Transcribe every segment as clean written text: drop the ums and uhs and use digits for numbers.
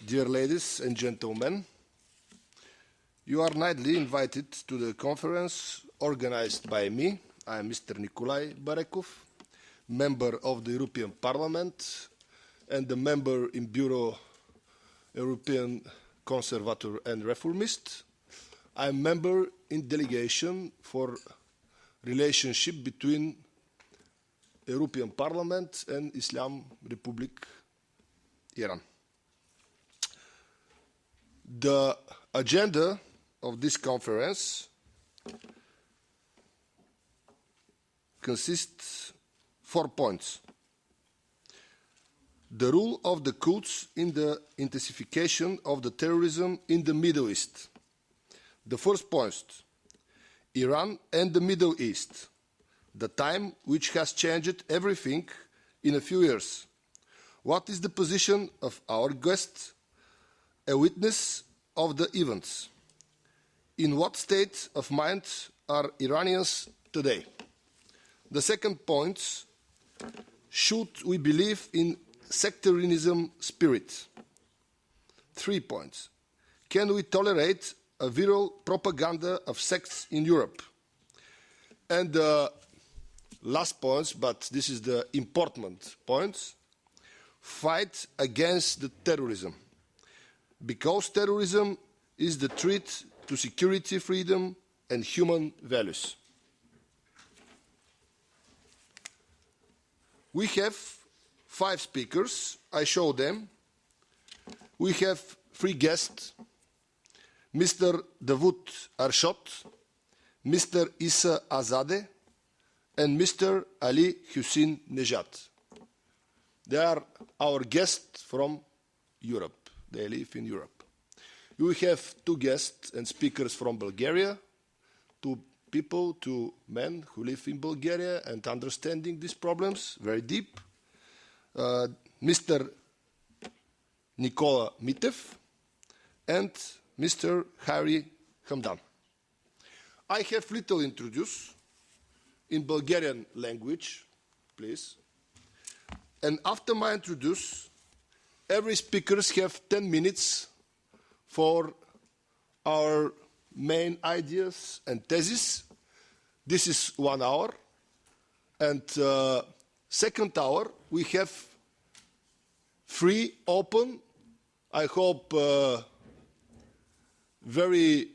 Dear ladies and gentlemen, you are kindly invited to the conference organized by me. I am Mr. Nikolay Barekov, member of the European Parliament and a member in Bureau European Conservator and Reformist. I am member in delegation for relationship between European Parliament and Islam Republic Iran. The agenda of this conference consists 4 points. The role of the Quds in the intensification of the terrorism in the Middle East. The first point, Iran and the Middle East, the time which has changed everything in a few years. What is the position of our guest, a witness of the events? In what state of mind are Iranians today? The second point, should we believe in sectarianism spirit? 3 points. Can we tolerate a viral propaganda of sects in Europe? And the last point, but this is the important point, fight against the terrorism. Because terrorism is the threat to security, freedom, and human values. We have 5 speakers. I show them. We have 3 guests. Mr. Davut Arshot, Mr. Issa Azadeh, and Mr. Ali Hussein Nejat. They are our guests from Europe. They live in Europe. We have 2 guests and speakers from Bulgaria, 2 people, 2 men who live in Bulgaria and understanding these problems very deep. Mr. Nikola Mitev and Mr. Harry Hamdan. I have little introduce in Bulgarian language, please. And after my introduce, every speakers have 10 minutes for our main ideas and thesis. This is 1 hour. And second hour, we have free, open, I hope very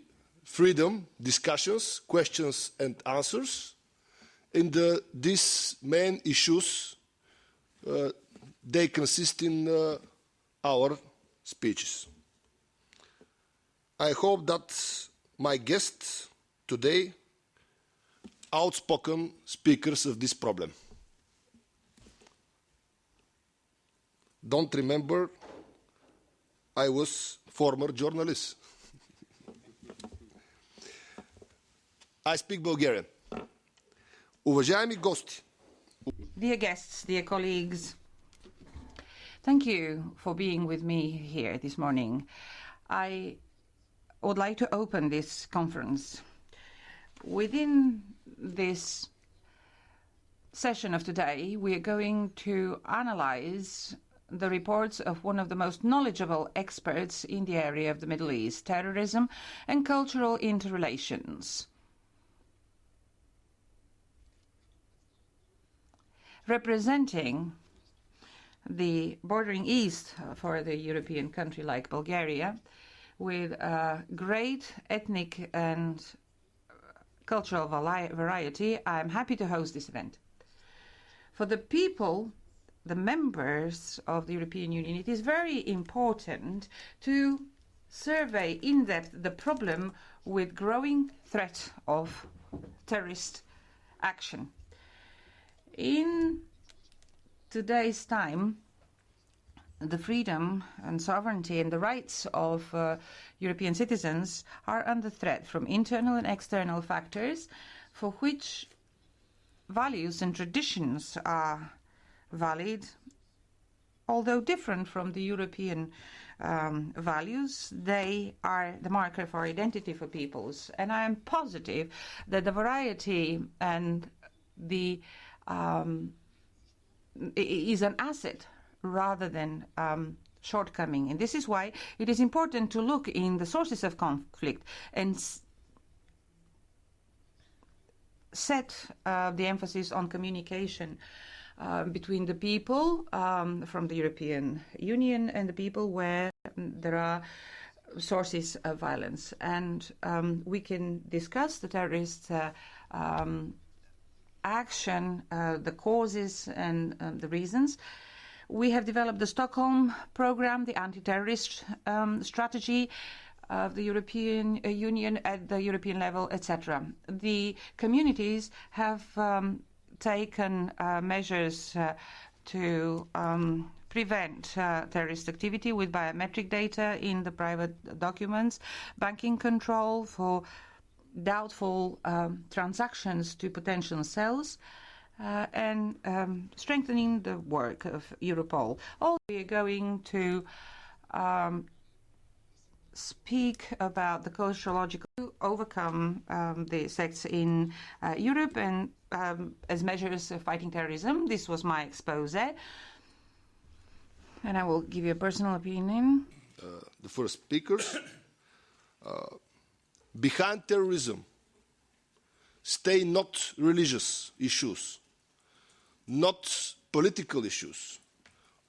freedom discussions, questions and answers. In these main issues, they consist in our speeches. I hope that my guests today outspoken speakers of this problem. Don't remember, I was former journalist. I speak Bulgarian. Уважаеми гости. Dear guests, dear colleagues, thank you for being with me here this morning. I would like to open this conference. Within this session of today, we are going to analyze the reports of one of the most knowledgeable experts in the area of the Middle East, terrorism and cultural interrelations. Representing the bordering east for the European country like Bulgaria, with a great ethnic and cultural variety, I am happy to host this event. For the people, the members of the European Union, it is very important to survey in depth the problem with growing threat of terrorist action. In today's time, the freedom and sovereignty and the rights of European citizens are under threat from internal and external factors for which values and traditions are valid. Although different from the European values, they are the marker for identity for peoples. And I am positive that the variety and the is an asset rather than shortcoming. And this is why it is important to look in the sources of conflict and set the emphasis on communication between the people from the European Union and the people where there are sources of violence. And we can discuss the terrorist action, the causes and the reasons. We have developed the Stockholm program, the anti-terrorist strategy of the European Union at the European level, etc. The communities have taken measures to prevent terrorist activity with biometric data in the private documents, banking control for doubtful transactions to potential cells, and strengthening the work of Europol. All we are going to speak about the sociological to overcome the sects in Europe and as measures of fighting terrorism. This was my expose, and I will give you a personal opinion. The first speakers. Behind terrorism stay not religious issues, not political issues,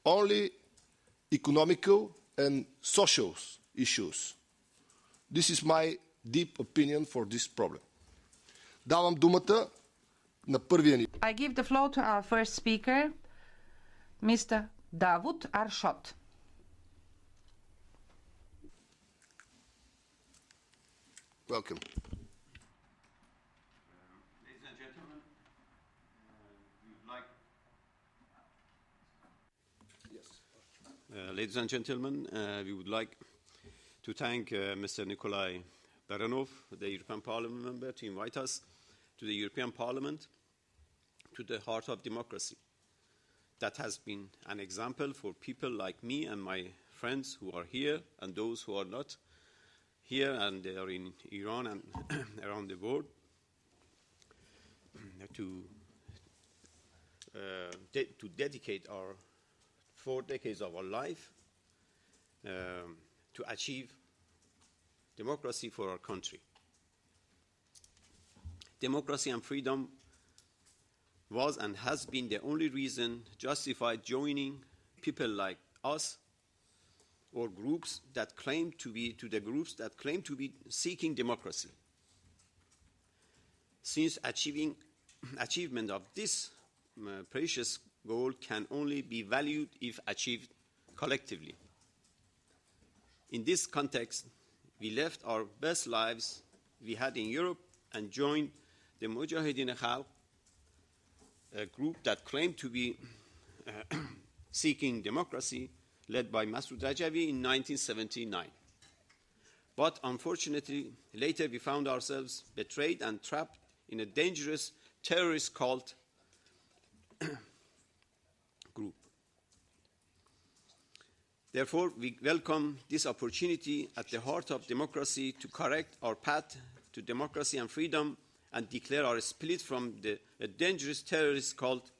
only economical and social issues. This is my deep opinion for this problem. Давам думата на първия ни. I give the floor to our first speaker, Mr. Davut Arshot. Welcome. Ladies and gentlemen, we would like. Ladies and gentlemen, we would like to thank Mr. Nikolay Barekov, the European Parliament member, to invite us to the European Parliament, to the heart of democracy. That has been an example for people like me and my friends who are here and those who are not here and they are in Iran and around the world, to dedicate our 4 decades of our life to achieve democracy for our country. Democracy and freedom was and has been the only reason justified joining people like us or groups that claim to be seeking democracy. Since achievement of this precious goal can only be valued if achieved collectively. In this context, we left our best lives we had in Europe and joined the Mujahideen Khalq, a group that claimed to be seeking democracy, led by Masoud Rajavi in 1979. But unfortunately, later we found ourselves betrayed and trapped in a dangerous terrorist cult group. Therefore, we welcome this opportunity at the heart of democracy to correct our path to democracy and freedom and declare our split from a dangerous terrorist cult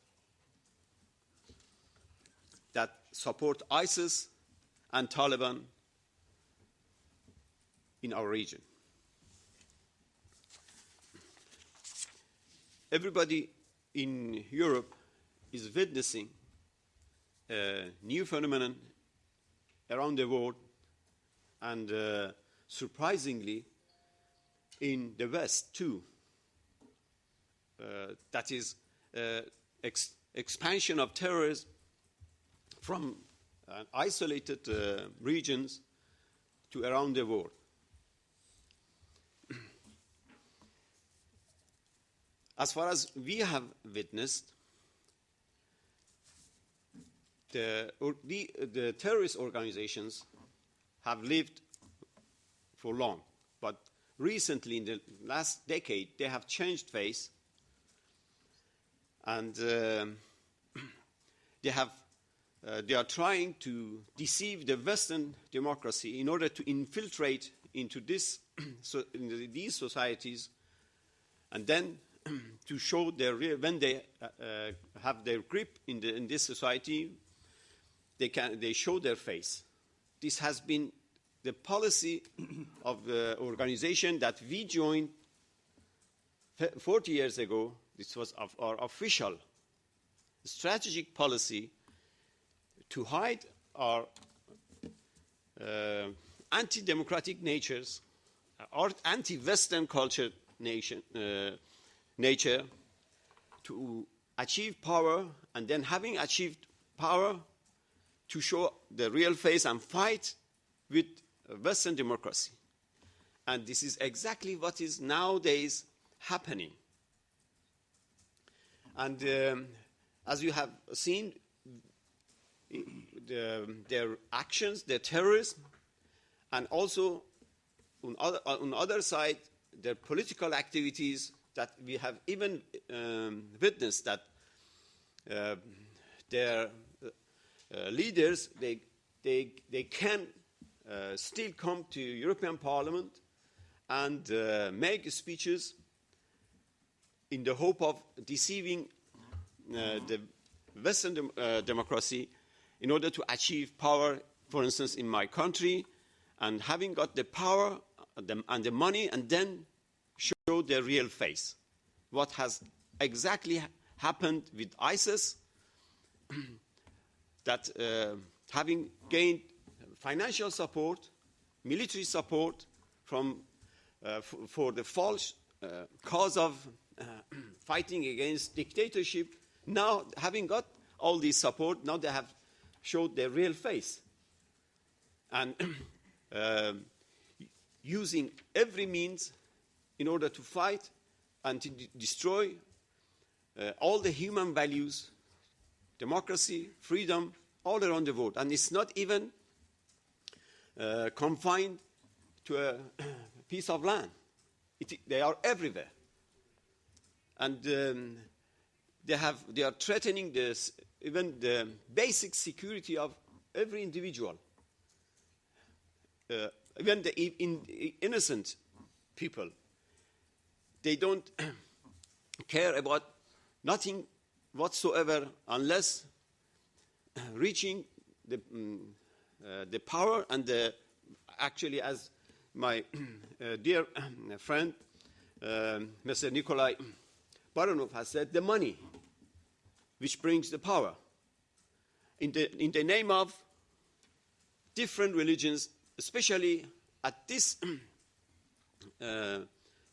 that support ISIS and Taliban in our region. Everybody in Europe is witnessing a new phenomenon around the world, and surprisingly, in the West too. That is expansion of terrorism from isolated regions to around the world. As far as we have witnessed, the terrorist organizations have lived for long, but recently, in the last decade, they have changed face, and they are trying to deceive the Western democracy in order to infiltrate into these societies, and then to show when they have their grip in this society, they show their face. this has been the policy of the organization that we joined 40 years ago. This was our official strategic policy to hide our anti-democratic natures, our anti-Western culture nature, to achieve power, and then having achieved power, to show the real face and fight with Western democracy. And this is exactly what is nowadays happening. And as you have seen, their actions, their terrorism, and also on other side, their political activities, that we have even witnessed that their leaders, they can still come to European Parliament and make speeches in the hope of deceiving the Western democracy in order to achieve power, for instance, in my country, and having got the power and the money, and then show their real face. What has exactly happened with ISIS, that having gained financial support, military support from, for the false cause of fighting against dictatorship, now having got all this support, now they have showed their real face. And using every means in order to fight and to destroy all the human values, democracy, freedom, all around the world. And it's not even confined to a piece of land. They are everywhere. And they are threatening even the basic security of every individual. Even the innocent people. They don't care about nothing whatsoever unless reaching the power and actually, as my dear friend, Mr. Nikolay Barekov has said, the money which brings the power in the name of different religions, especially at this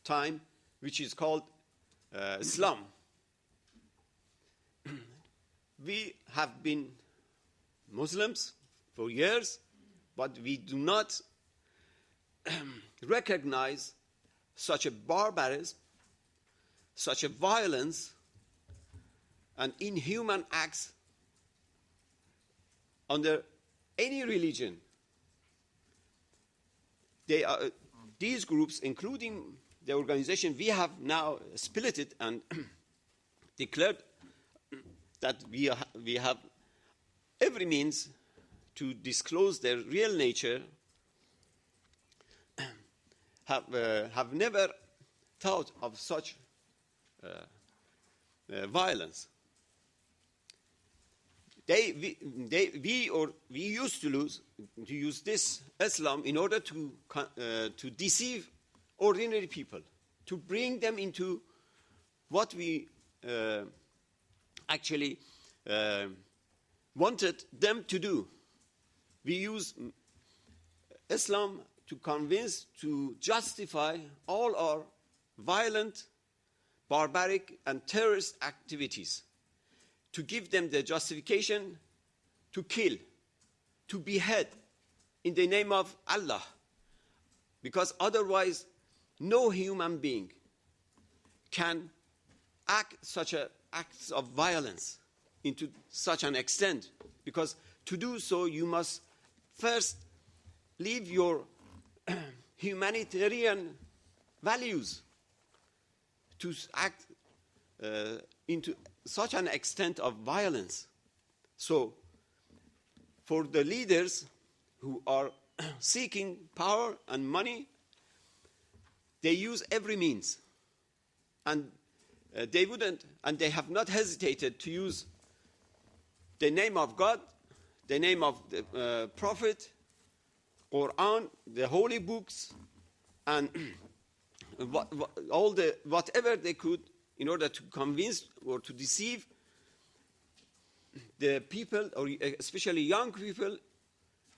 time, which is called Islam. We have been Muslims for years, but we do not recognize such a barbarism, such a violence, and inhuman acts under any religion. These groups, including the organization, we have now split it and declared that we have every means to disclose their real nature, have never thought of such violence. We used to use this Islam in order to deceive ordinary people, to bring them into what we actually wanted them to do. We use Islam to convince, to justify all our violent, barbaric, and terrorist activities, to give them the justification to kill, to behead in the name of Allah, because otherwise no human being can act such acts of violence into such an extent, because to do so you must first leave your humanitarian values to act into such an extent of violence. So, for the leaders who are seeking power and money, they use every means. And they wouldn't, and they have not hesitated to use the name of God, the name of the Prophet, Quran, the holy books, and whatever they could in order to convince or to deceive the people, or especially young people,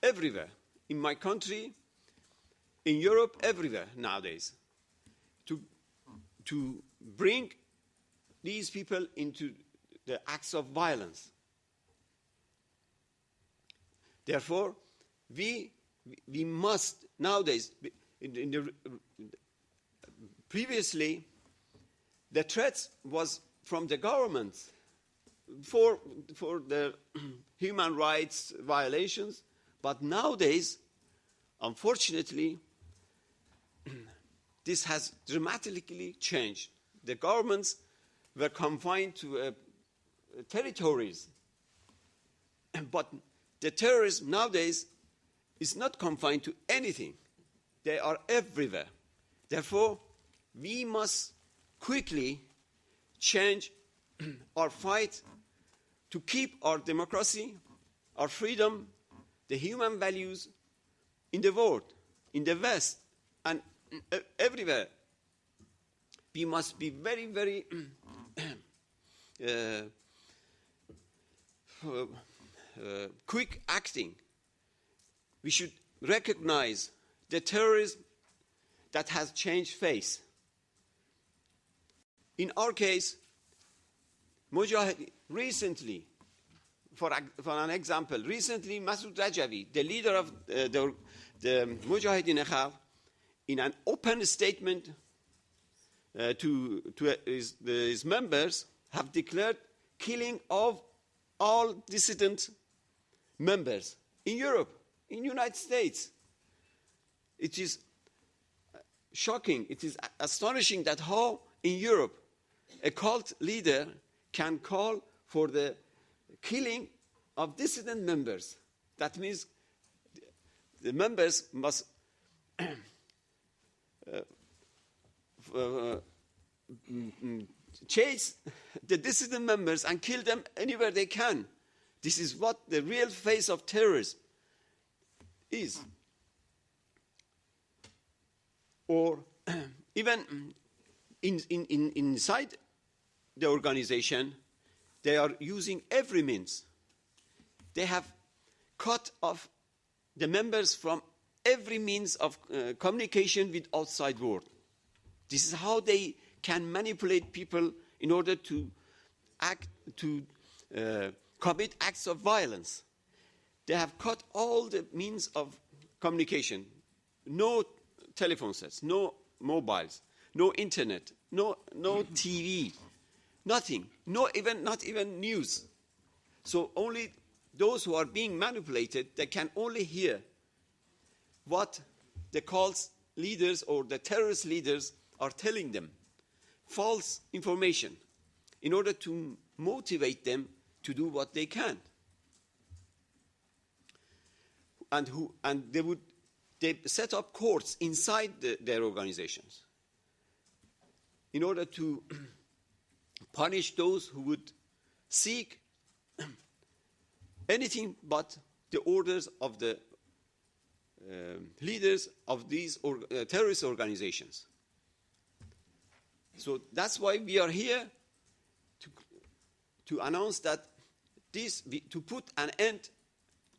everywhere, in my country, in Europe, everywhere nowadays, to bring these people into the acts of violence. Therefore, we must nowadays, previously, the threat was from the government for the human rights violations, but nowadays, unfortunately, this has dramatically changed. The governments were confined to territories, but the terrorism nowadays is not confined to anything. They are everywhere. Therefore, we must quickly change our fight to keep our democracy, our freedom, the human values in the world, in the West, and everywhere. We must be very, very quick acting. We should recognize the terrorism that has changed face. In our case, recently, for an example, recently Masoud Rajavi, the leader of the Mujahideen Khalq, in an open statement to his members, have declared killing of all dissident members in Europe, in the United States. It is shocking, it is astonishing that how in Europe a cult leader can call for the killing of dissident members. That means the members must chase the dissident members and kill them anywhere they can. This is what the real face of terrorism is. Or even inside the organization, they are using every means. They have cut off the members from every means of communication with outside world. This is how they can manipulate people in order to commit acts of violence. They have cut all the means of communication. No telephone sets, no mobiles, no internet, no TV, nothing, not even news. So only those who are being manipulated, they can only hear what the cult leaders or the terrorist leaders are telling them, false information, in order to motivate them to do what they can. And they set up courts inside their organizations in order to punish those who would seek anything but the orders of the leaders of these terrorist organizations. So that's why we are here to announce that to put an end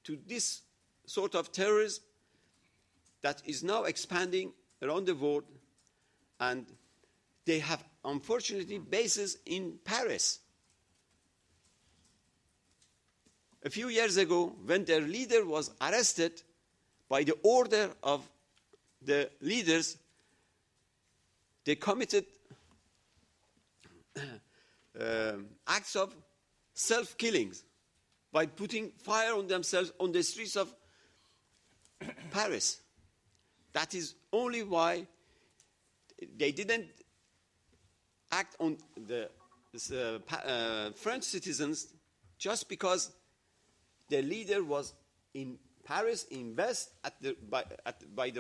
to this sort of terrorism that is now expanding around the world, and they have unfortunately bases in Paris. A few years ago, when their leader was arrested by the order of the leaders, they committed acts of self-killings by putting fire on themselves on the streets of Paris. That is only why they didn't act on the French citizens, just because their leader was in Paris, in West, at the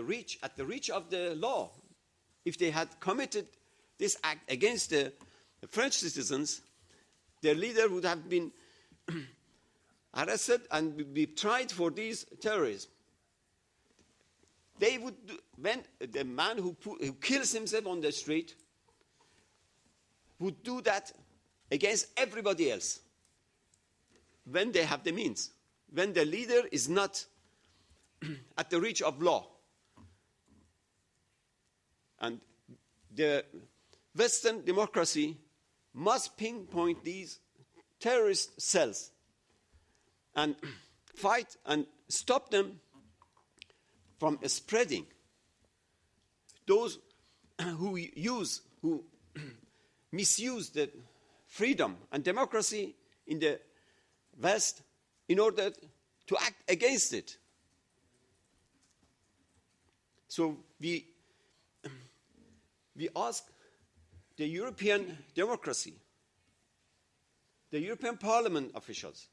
reach of the law. If they had committed this act against the French citizens, their leader would have been arrested and be tried for these terrorism. they would do, when the man who kills himself on the street would do that against everybody else when they have the means, when the leader is not at the reach of law. And the Western democracy must pinpoint these terrorist cells and fight and stop them from spreading. Those who misuse the freedom and democracy in the West in order to act against it. So we ask the European democracy, the European Parliament officials,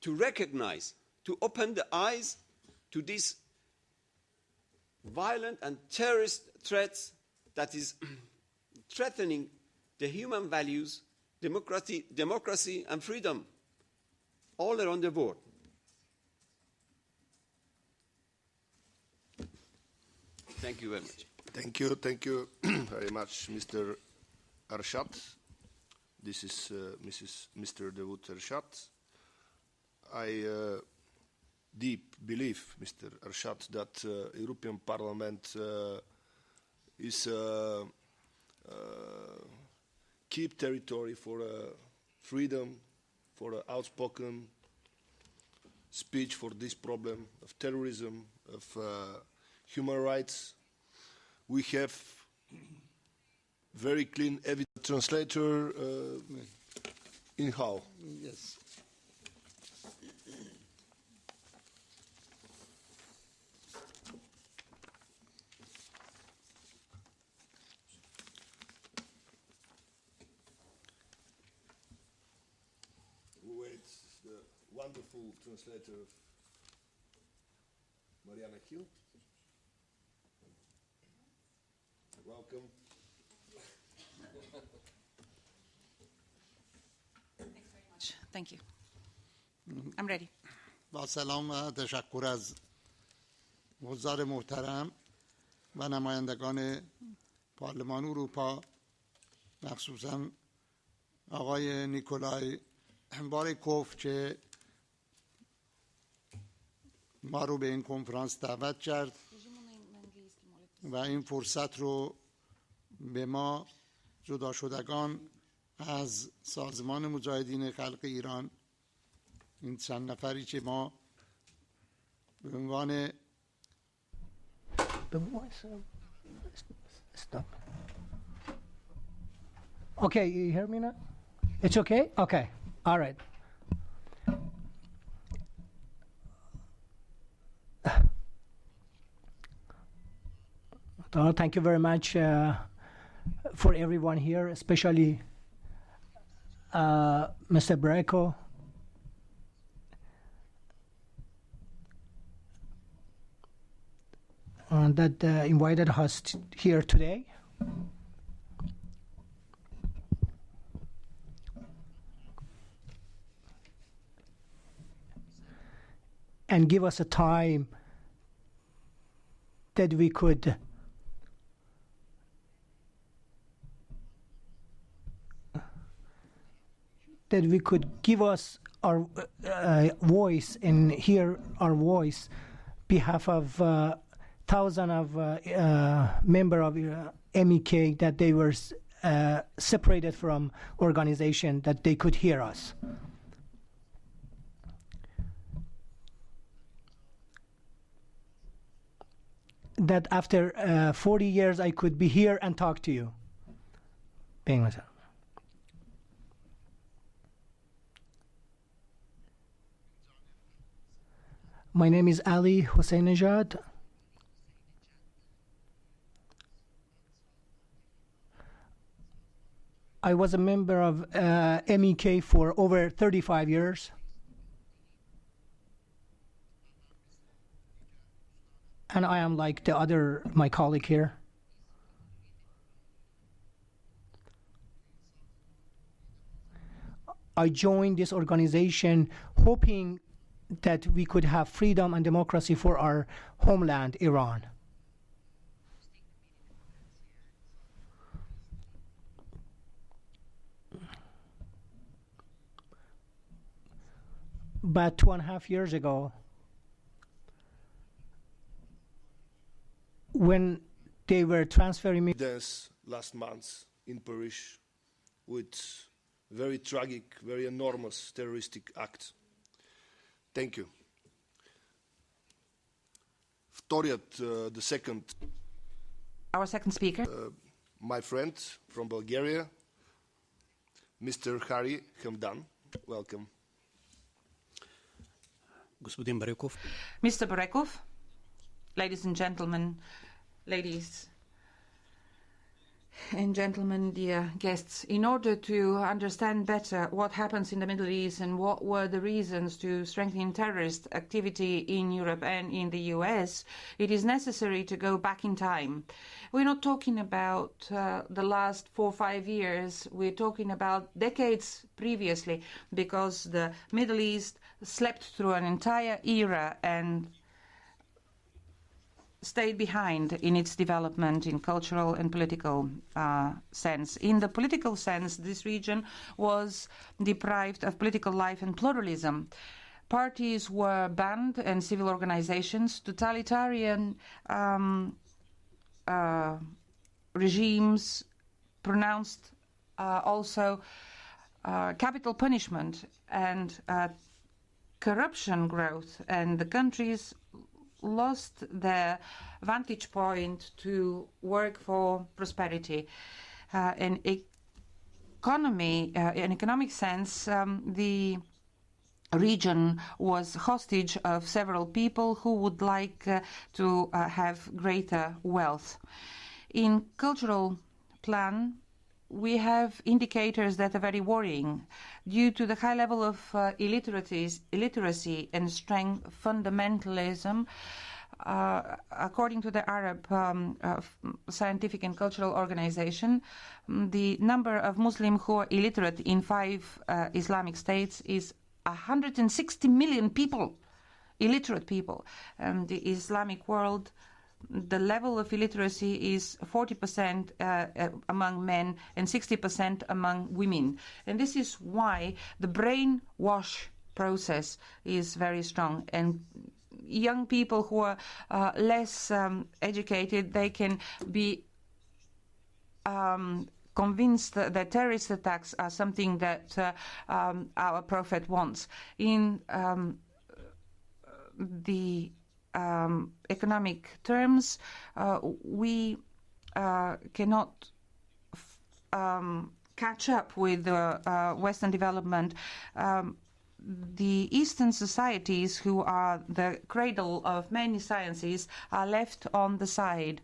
to recognize, to open the eyes to these violent and terrorist threats that is threatening the human values, democracy and freedom all around the world. Thank you very much. Thank you very much, Mr. Arshad. This is Mr. Davut Arshad. I deep believe, Mr. Arshad, that European Parliament is keep territory for freedom, for outspoken speech for this problem of terrorism, of human rights. We have very clean evidence translator in how? Yes. Who is the wonderful translator of Mariana Hill. Welcome. Thanks very much. Thank you. I'm ready. با سلام و تشکر از حضار محترم و نمایندگان پارلمان اروپا، مخصوصا آقای نیکولای بارکوف که ما رو به این کنفرانس دعوت کرد و این فرصت رو به ما جدا شدگان از سازمان مجاهدین خلق ایران، این چند نفری که ما به عنوان Okay, you hear me now? It's okay? Okay, all right. Thank you very much for everyone here, especially Mr. Barekov. That invited us here today. And give us a time that we could give us our voice and hear our voice behalf of thousands of members of MEK that they were separated from organization, that they could hear us. That after 40 years I could be here and talk to you. Being myself. My name is Ali Husseinejad. I was a member of MEK for over 35 years. And I am like the other, my colleague here. I joined this organization hoping that we could have freedom and democracy for our homeland, Iran. But 2.5 years ago, when they were transferring me Dance last month in Paris with very tragic, very enormous terroristic act. Thank you. The second, Our second speaker. my friend from Bulgaria, Mr. Hari Hamdan. Welcome. Господин Бареков. Mr. Barekov, ladies and gentlemen, ladies and gentlemen, dear guests, in order to understand better what happens in the Middle East and what were the reasons to strengthen terrorist activity in Europe and in the US, it is necessary to go back in time. We're not talking about the last 4 or 5 years, we're talking about decades previously, because the Middle East slept through an entire era and stayed behind in its development in cultural and political sense. In the political sense, this region was deprived of political life and pluralism. Parties were banned and civil organizations. Totalitarian regimes pronounced also capital punishment and corruption growth, and the countries lost their vantage point to work for prosperity. In economic sense, the region was hostage of several people who would like to have greater wealth. In cultural plan, we have indicators that are very worrying. Due to the high level of illiteracy and strong fundamentalism, according to the Arab Scientific and Cultural Organization, the number of Muslims who are illiterate in 5 Islamic states is 160 million people, illiterate people. The Islamic world, the level of illiteracy is 40% among men and 60% among women. And this is why the brainwash process is very strong. And young people who are less educated, they can be convinced that terrorist attacks are something that our Prophet wants. In the economic terms, we cannot catch up with Western development. The Eastern societies, who are the cradle of many sciences, are left on the side.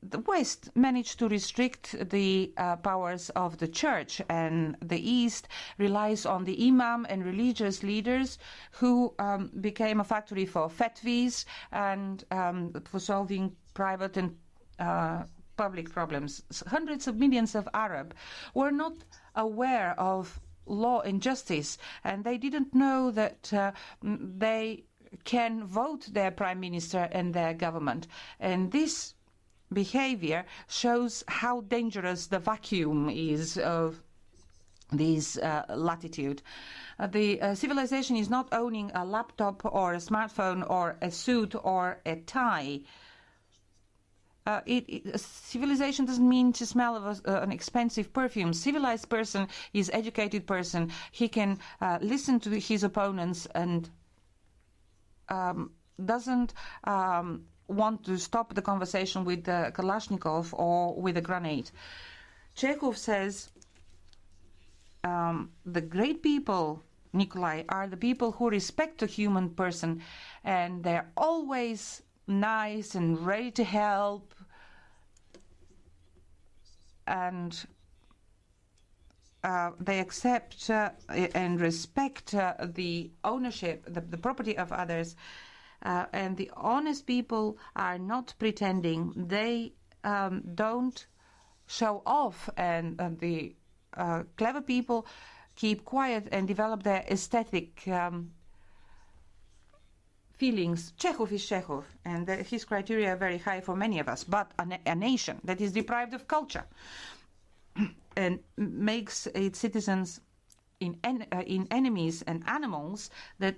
The West managed to restrict the powers of the church, and the East relies on the imam and religious leaders who became a factory for fatwas and for solving private and public problems. Hundreds of millions of Arabs were not aware of law and justice, and they didn't know that they can vote their prime minister and their government. And this behavior shows how dangerous the vacuum is of this latitude. The civilization is not owning a laptop or a smartphone or a suit or a tie. Civilization doesn't mean to smell of an expensive perfume. Civilized person is educated person. He can listen to his opponents and doesn't want to stop the conversation with the Kalashnikov or with a grenade. Chekhov says the great people, Nikolay, are the people who respect the human person, and they're always nice and ready to help, and they accept and respect the ownership, the property of others. And the honest people are not pretending. They don't show off, and the clever people keep quiet and develop their aesthetic feelings. Chekhov is Chekhov, and his criteria are very high for many of us, but a nation that is deprived of culture and makes its citizens in enemies and animals that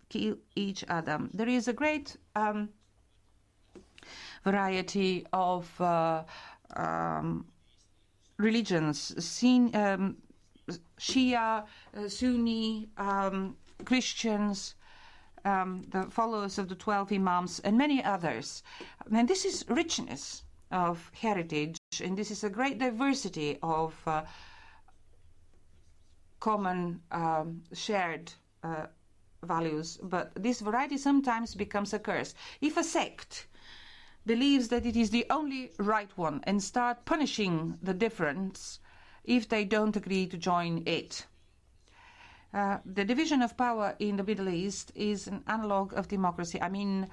kill each other. There is a great variety of religions, Shia, Sunni, Christians, the followers of the 12 Imams, and many others. And this is richness of heritage, and this is a great diversity of common shared values. But this variety sometimes becomes a curse. If a sect believes that it is the only right one and start punishing the difference if they don't agree to join it. The division of power in the Middle East is an analog of democracy. I mean,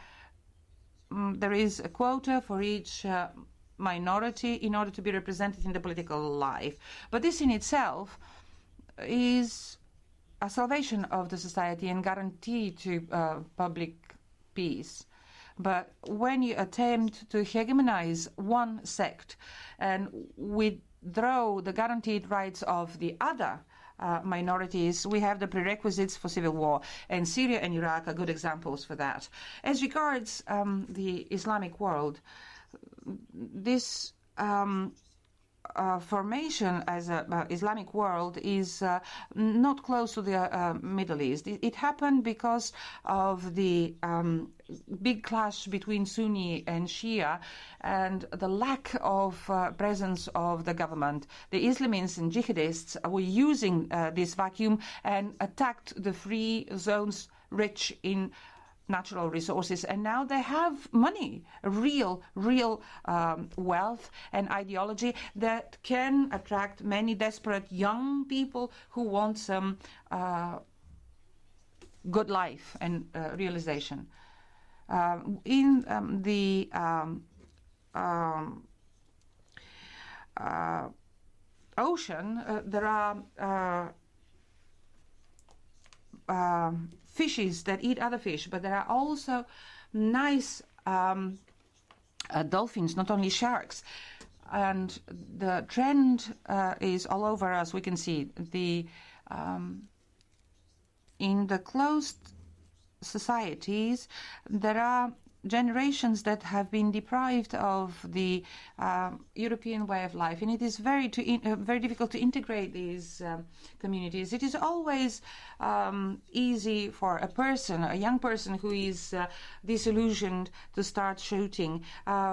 there is a quota for each minority in order to be represented in the political life. But this in itself is a salvation of the society and guarantee to public peace. But when you attempt to hegemonize one sect and withdraw the guaranteed rights of the other minorities, we have the prerequisites for civil war. And Syria and Iraq are good examples for that. As regards the Islamic world, this formation as an Islamic world is not close to the Middle East. It happened because of the big clash between Sunni and Shia and the lack of presence of the government. The Islamists and jihadists were using this vacuum and attacked the free zones rich in natural resources, and now they have money, real wealth and ideology that can attract many desperate young people who want some good life and realization. In the ocean, there are fishes that eat other fish, but there are also nice dolphins, not only sharks. And the trend is all over us. We can see in the closed societies, there are generations that have been deprived of the European way of life, and it is very difficult to integrate these communities. It is always easy for a young person who is disillusioned to start shooting.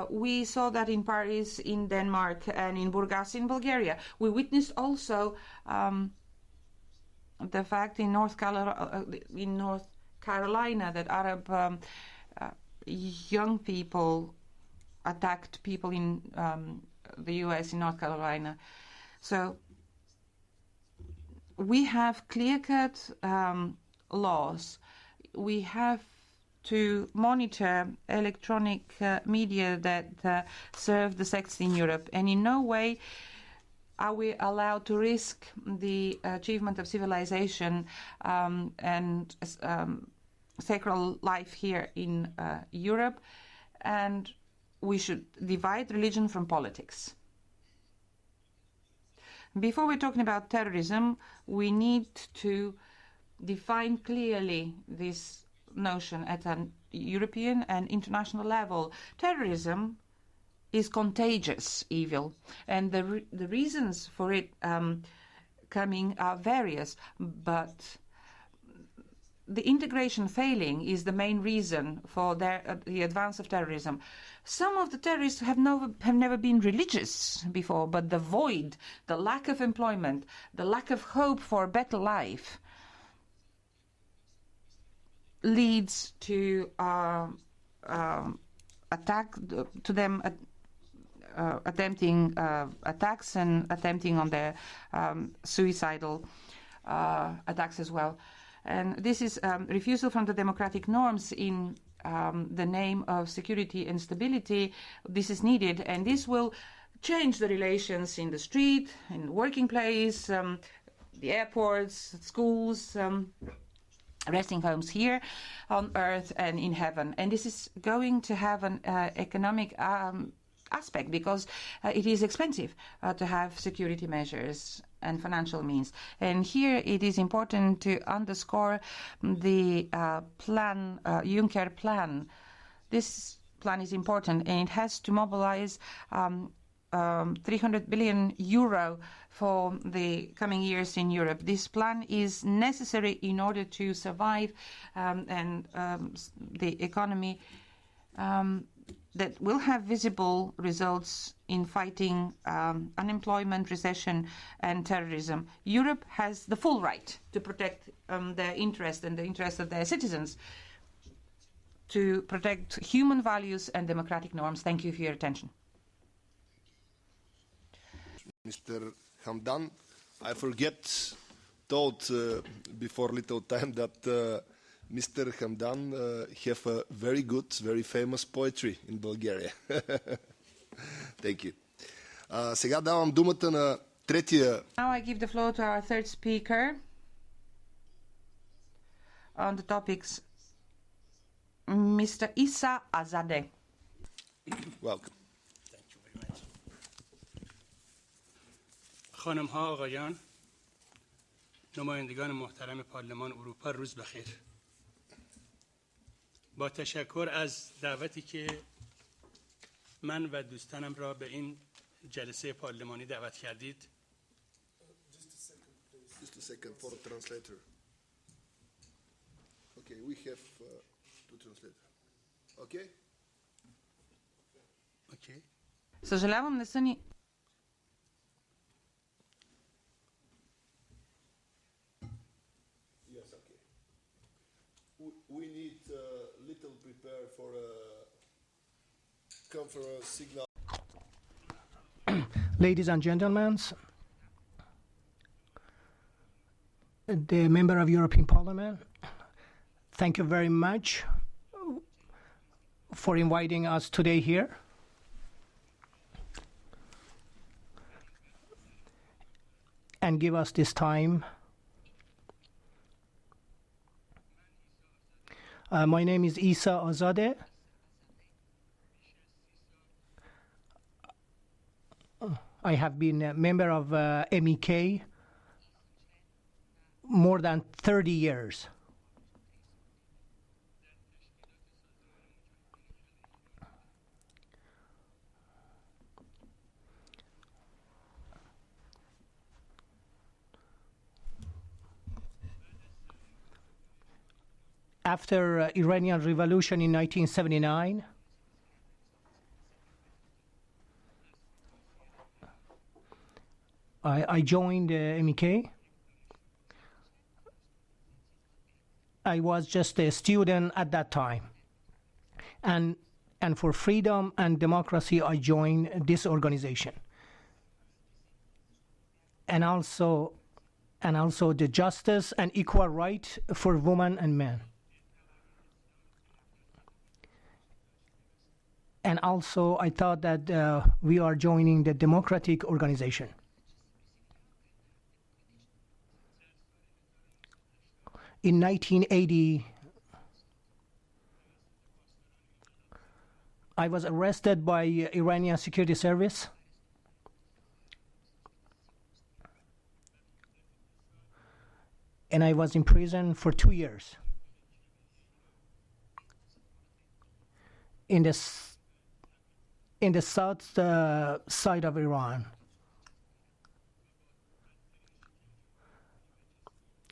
We saw that in Paris, in Denmark, and in Burgas in Bulgaria. We witnessed also the fact in North Carolina that Arab young people attacked people in the U.S. in North Carolina. So we have clear-cut laws. We have to monitor electronic media that serve the sects in Europe, and in no way are we allowed to risk the achievement of civilization and sacred life here in Europe, and we should divide religion from politics. Before we're talking about terrorism, we need to define clearly this notion at an European and international level. Terrorism is contagious evil, and the reasons for it coming are various, but the integration failing is the main reason for the advance of terrorism. Some of the terrorists have never been religious before, but the void, the lack of employment, the lack of hope for a better life leads to attempting attacks and attempting on their suicidal attacks as well. And this is refusal from the democratic norms in the name of security and stability. This is needed, and this will change the relations in the street, in the working place, the airports, schools, resting homes here on earth and in heaven. And this is going to have an economic aspect, because it is expensive to have security measures and financial means. And here it is important to underscore the Juncker plan. This plan is important, and it has to mobilize 300 billion euro for the coming years in Europe. This plan is necessary in order to survive and the economy that will have visible results in fighting unemployment, recession, and terrorism. Europe has the full right to protect their interest and the interest of their citizens, to protect human values and democratic norms. Thank you for your attention. Mr. Hamdan, I told before little time that Mr. Hamdan have a very good, very famous poetry in Bulgaria. Thank you. Сега давам думата на третия. Now I give the floor to our third speaker on the topics, Mr. Issa Azadeh. Welcome. خانم ها آقایان، نمایندگان محترم پارلمان اروپا، روز بخیر. با تشکر از دعوتی که من و دوستانم را به این جلسه پارلمانی دعوت کردید. Just a second for a translator. Okay, we have two translators. Okay? Okay. Съжалявам, не са ни... We need little prepare for a conference signal. Ladies and gentlemen, the member of European Parliament, thank you very much for inviting us today here. And give us this time. My name is Issa Azadeh. I have been a member of MEK more than 30 years. After Iranian Revolution in 1979, I joined MEK. I was just a student at that time. And for freedom and democracy, I joined this organization. And also the justice and equal right for women and men. And also, I thought that we are joining the democratic organization. In 1980, I was arrested by Iranian security service. And I was in prison for 2 years. In the south side of Iran.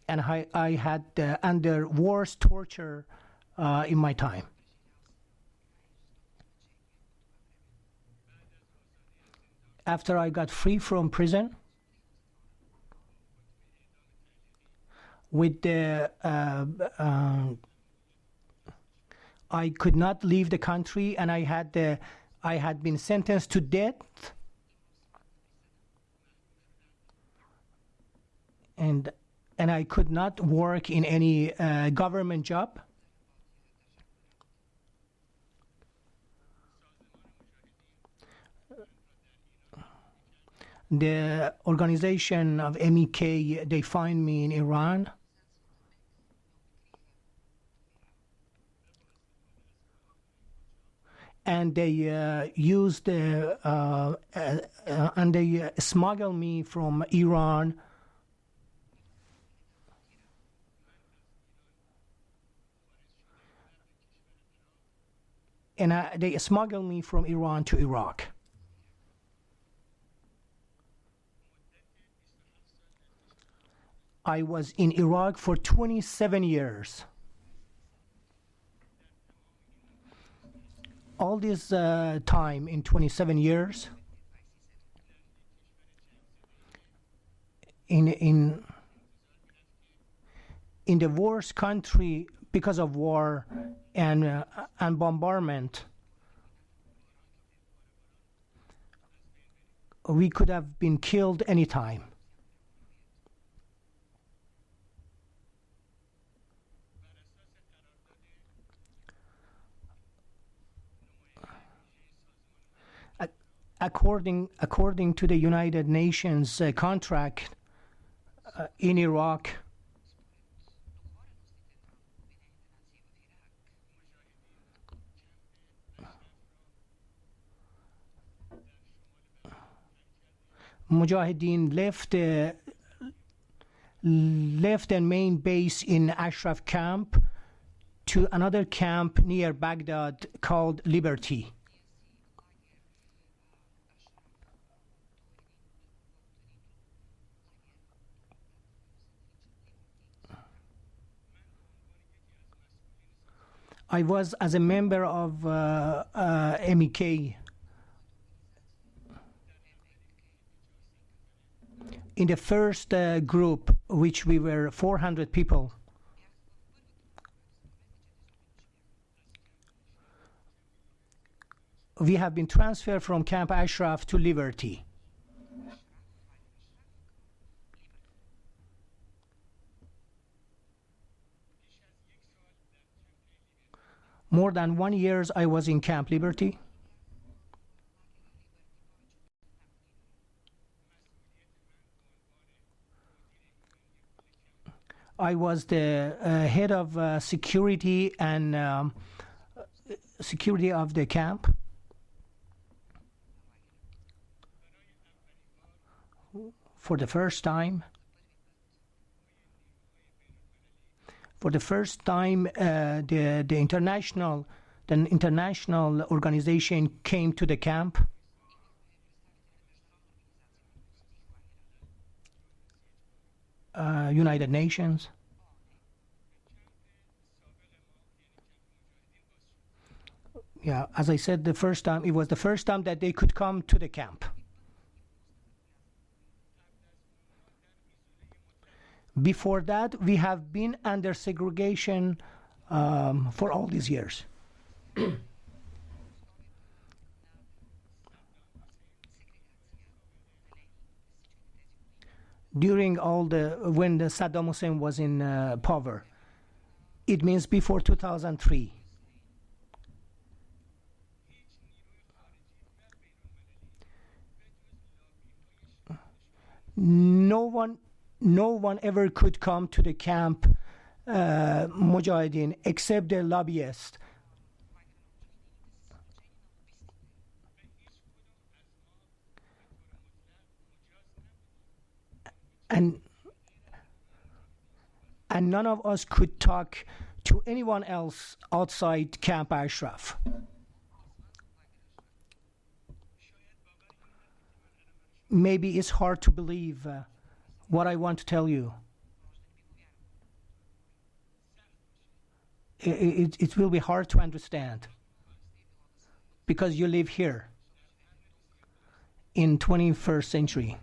And I had under worst torture in my time. After I got free from prison, with the I could not leave the country, and I had been sentenced to death, and I could not work in any government job. The organization of MEK, they find me in Iran. and they used and they smuggled me from Iran. And they smuggled me from Iran to Iraq. I was in Iraq for 27 years. All this time, in 27 years, in the worst country because of war and bombardment, we could have been killed anytime. According to the United Nations contract in Iraq, Mujahideen left their main base in Ashraf camp to another camp near Baghdad called Liberty. I was as a member of MEK in the first group, which we were 400 people. We have been transferred from Camp Ashraf to Liberty. More than 1 year I was in Camp Liberty. I was the head of security and security of the camp. For the first time, the international organization came to the camp. United Nations. Yeah, as I said, it was the first time that they could come to the camp. Before that, we have been under segregation for all these years. During when Saddam Hussein was in power, it means before 2003. No one ever could come to the camp Mujahideen except the lobbyists. And none of us could talk to anyone else outside Camp Ashraf. Maybe it's hard to believe what I want to tell you. It will be hard to understand because you live here in 21st century.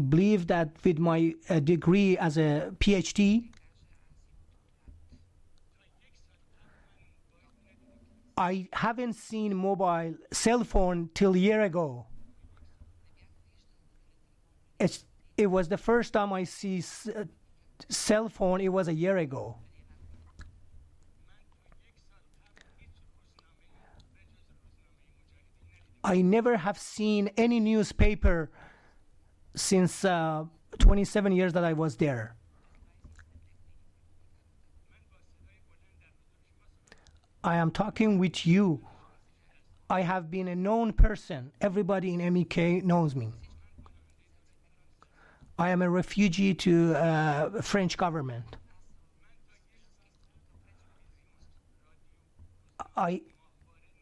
Believe that with my degree as a PhD, I haven't seen mobile cell phone till a year ago. It was the first time I see cell phone. It was a year ago. I never have seen any newspaper since 27 years that I was there. I am talking with you. I have been a known person. Everybody in MEK knows me. I am a refugee to French government.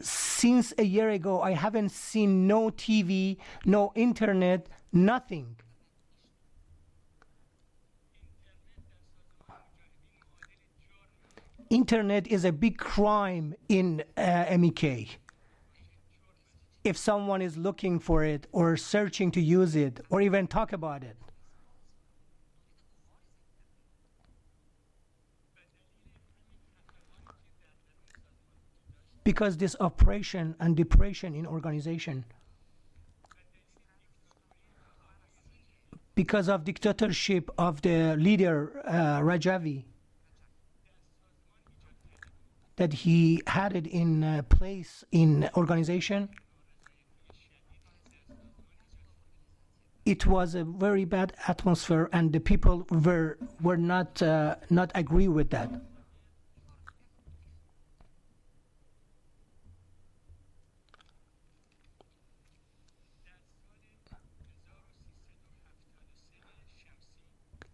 Since a year ago, I haven't seen no TV, no internet, nothing. Internet is a big crime in MEK. If someone is looking for it or searching to use it or even talk about it. Because this oppression and depression in organization, because of dictatorship of the leader Rajavi, that he had it in place in organization, it was a very bad atmosphere, and the people were not agree with that.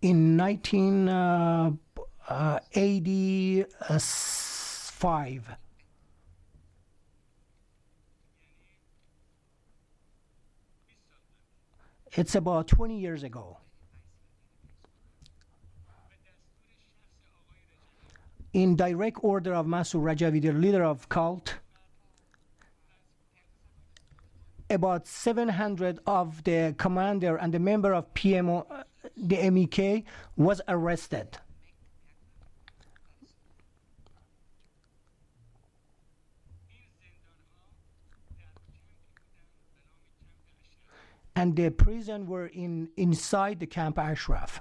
In 1985, it's about 20 years ago. In direct order of Massoud Rajavi, the leader of cult, about 700 of the commander and the member of PMO, the MEK, was arrested. And the prison were inside the Camp Ashraf.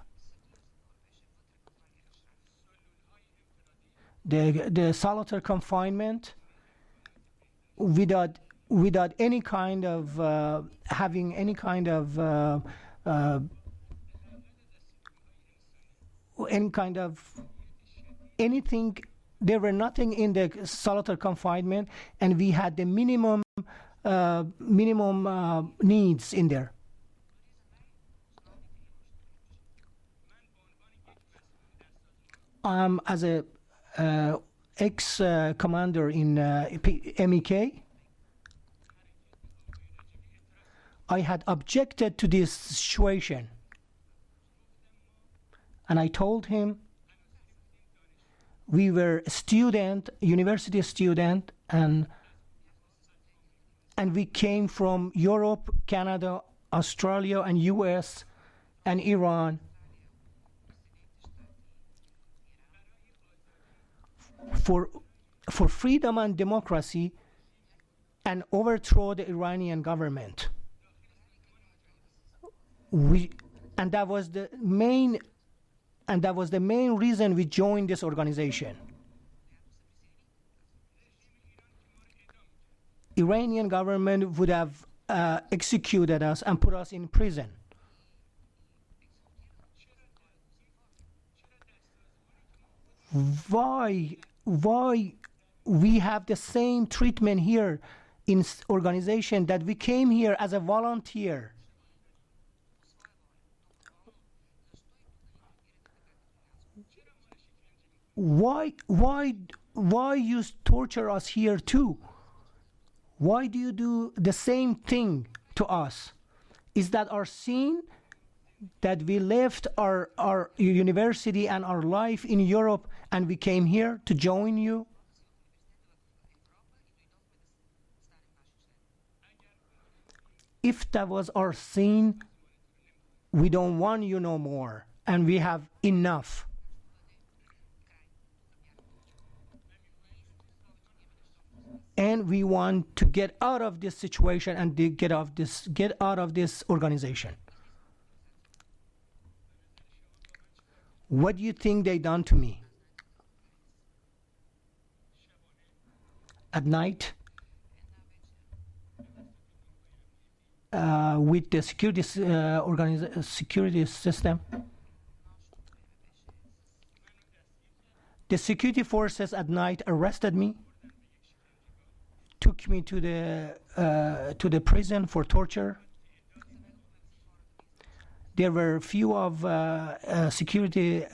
The solitary confinement without any kind of having any kind of anything. There were nothing in the solitary confinement, and we had the minimum needs in there. As a ex-commander in MEK, I had objected to this situation, and I told him we were university student, and we came from Europe, Canada, Australia, and US, and Iran for freedom and democracy, and overthrow the Iranian government. And that was the main reason we joined this organization. Iranian government would have executed us and put us in prison. Why we have the same treatment here in organization that we came here as a volunteer? Why you torture us here too? Why do you do the same thing to us? Is that our sin that we left our university and our life in Europe and we came here to join you? If that was our sin, we don't want you no more, and we have enough. And we want to get out of this situation and get out of this organization. What do you think they done to me? At night, with the security system, the security forces at night arrested me took me to the prison for torture. There were few of security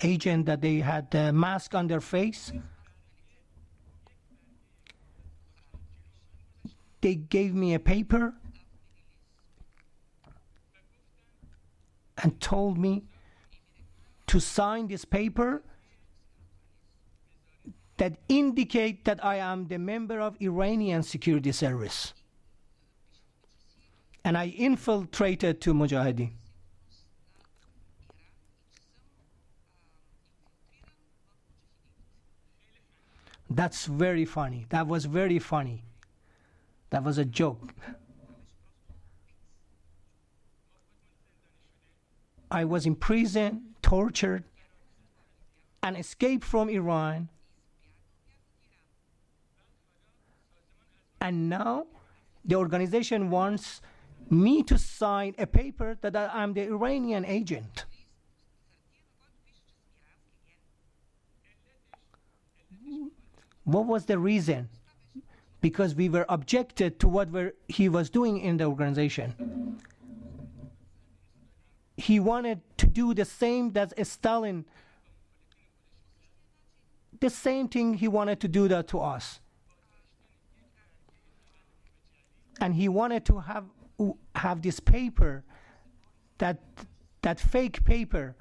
agents that they had a mask on their face. They gave me a paper and told me to sign this paper that indicate that I am the member of Iranian security service. And I infiltrated to Mujahideen. That's very funny. That was very funny. That was a joke. I was in prison, tortured, and escaped from Iran. And now the organization wants me to sign a paper that I'm the Iranian agent. What was the reason? Because we were objected to what he was doing in the organization. He wanted to do the same that Stalin, the same thing he wanted to do that to us. And he wanted to have this paper, that fake paper.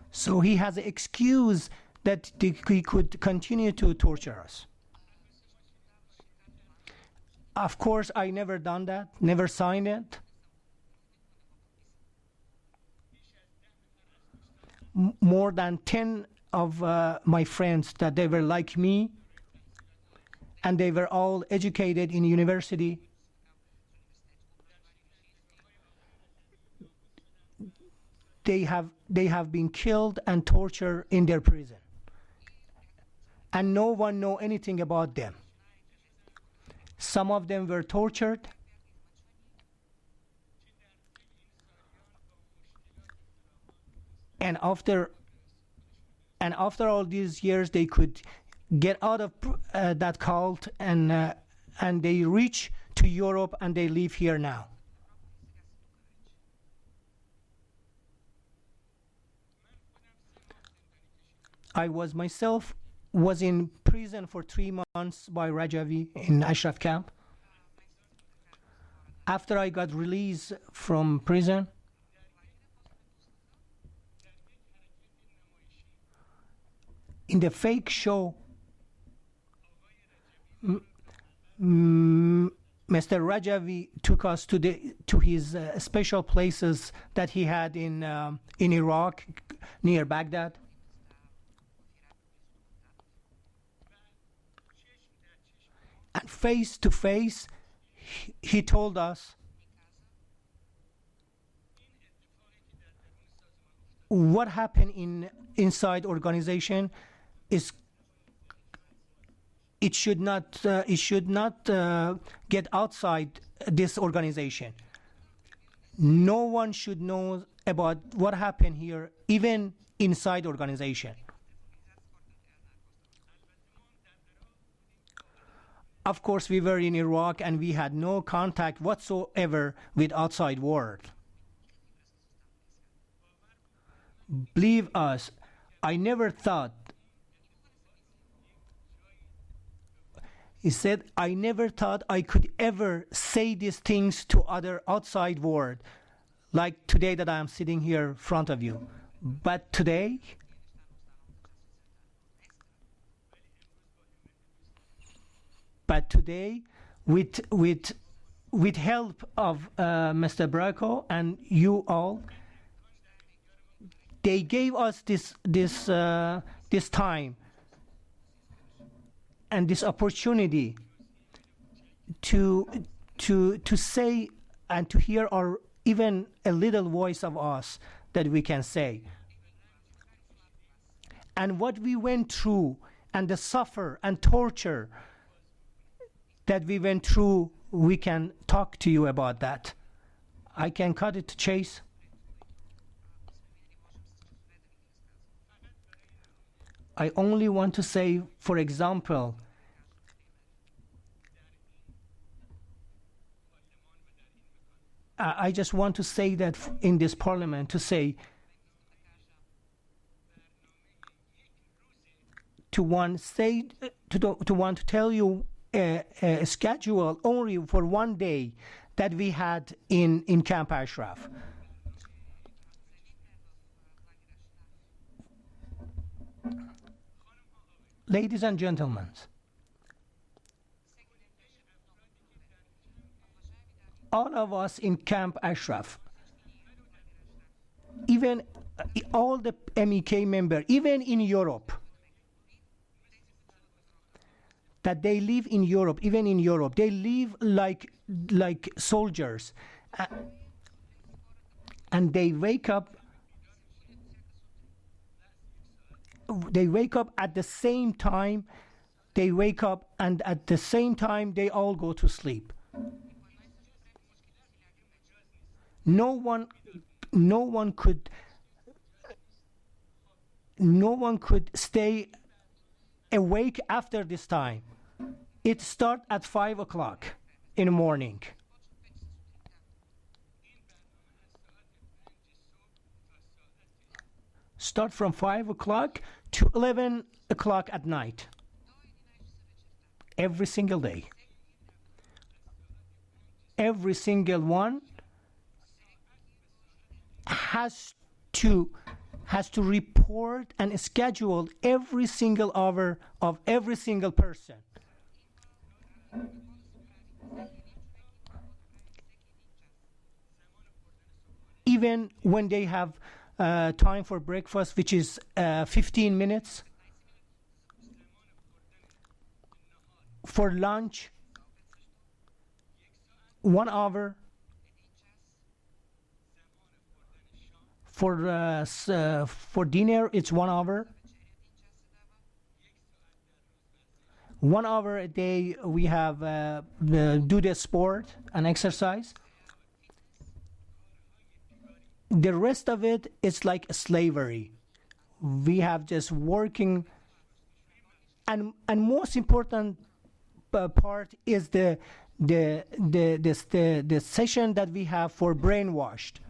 So he has an excuse that he could continue to torture us. Of course, I never done that, never signed it. More than 10 of my friends that they were like me, and they were all educated in university. They have been killed and tortured in their prison. And no one know anything about them. Some of them were tortured. And after all these years, they could get out of that cult, and they reach to Europe, and they live here now. I myself was in prison for 3 months by Rajavi in Ashraf camp. After I got released from prison, in the fake show, Mr. Rajavi took us to his special places that he had in Iraq, near Baghdad. And face to face, he told us what happened inside organization is it should not get outside this organization. No one should know about what happened here, even inside organization. Of course, we were in Iraq and we had no contact whatsoever with outside world. Believe us, I never thought. He said, I never thought I could ever say these things to other outside world, like today that I am sitting here in front of you. But today, with help of Mr. Barekov and you all, they gave us this time and this opportunity to say and to hear our even a little voice of us that we can say. And what we went through and the suffer and torture that we went through, we can talk to you about that. I can cut it to chase. I only want to say, for example, I just want to say that in this parliament, to say to want to tell you a schedule only for one day that we had in Camp Ashraf. Ladies and gentlemen, all of us in Camp Ashraf, even all the MEK members, even in Europe, that they live in Europe, even in Europe, they live like soldiers, and they wake up. They wake up at the same time. They wake up, and at the same time, they all go to sleep. No one could stay awake after this time. It starts at 5 o'clock in the morning. Start from 5 o'clock to 11 o'clock at night. Every single day. Every single one has to report and schedule every single hour of every single person. Even when they have time for breakfast, which is 15 minutes. For lunch, 1 hour. For dinner, it's 1 hour. 1 hour a day we have do the sport and exercise. The rest of it is like slavery. We have just working, and most important part is the session that we have for brainwashed.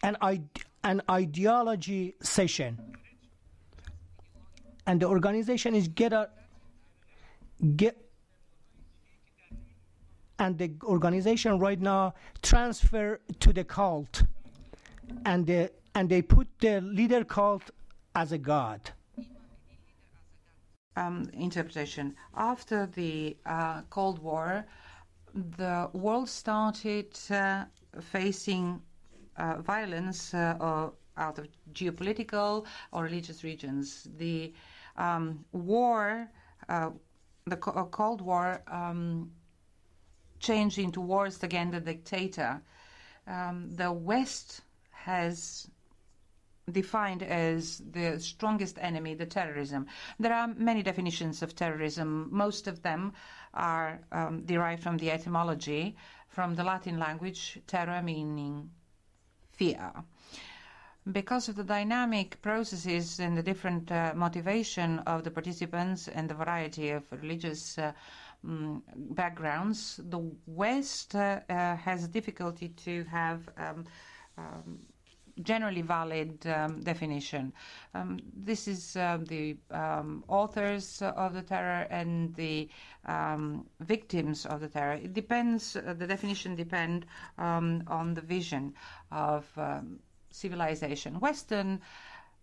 An ideology session, and the organization is and the organization right now transfer to the cult, and they put the leader cult as a god. Interpretation. After the Cold War, the world started facing violence out of geopolitical or religious regions. The war, the Cold War, changed into wars against the dictator. The West has defined as the strongest enemy, the terrorism. There are many definitions of terrorism. Most of them are derived from the etymology, from the Latin language, terror meaning fear. Because of the dynamic processes and the different motivation of the participants and the variety of religious backgrounds, the West has difficulty to have generally valid definition. This is the authors of the terror and the victims of the terror. It depends, the definition depends on the vision of civilization. Western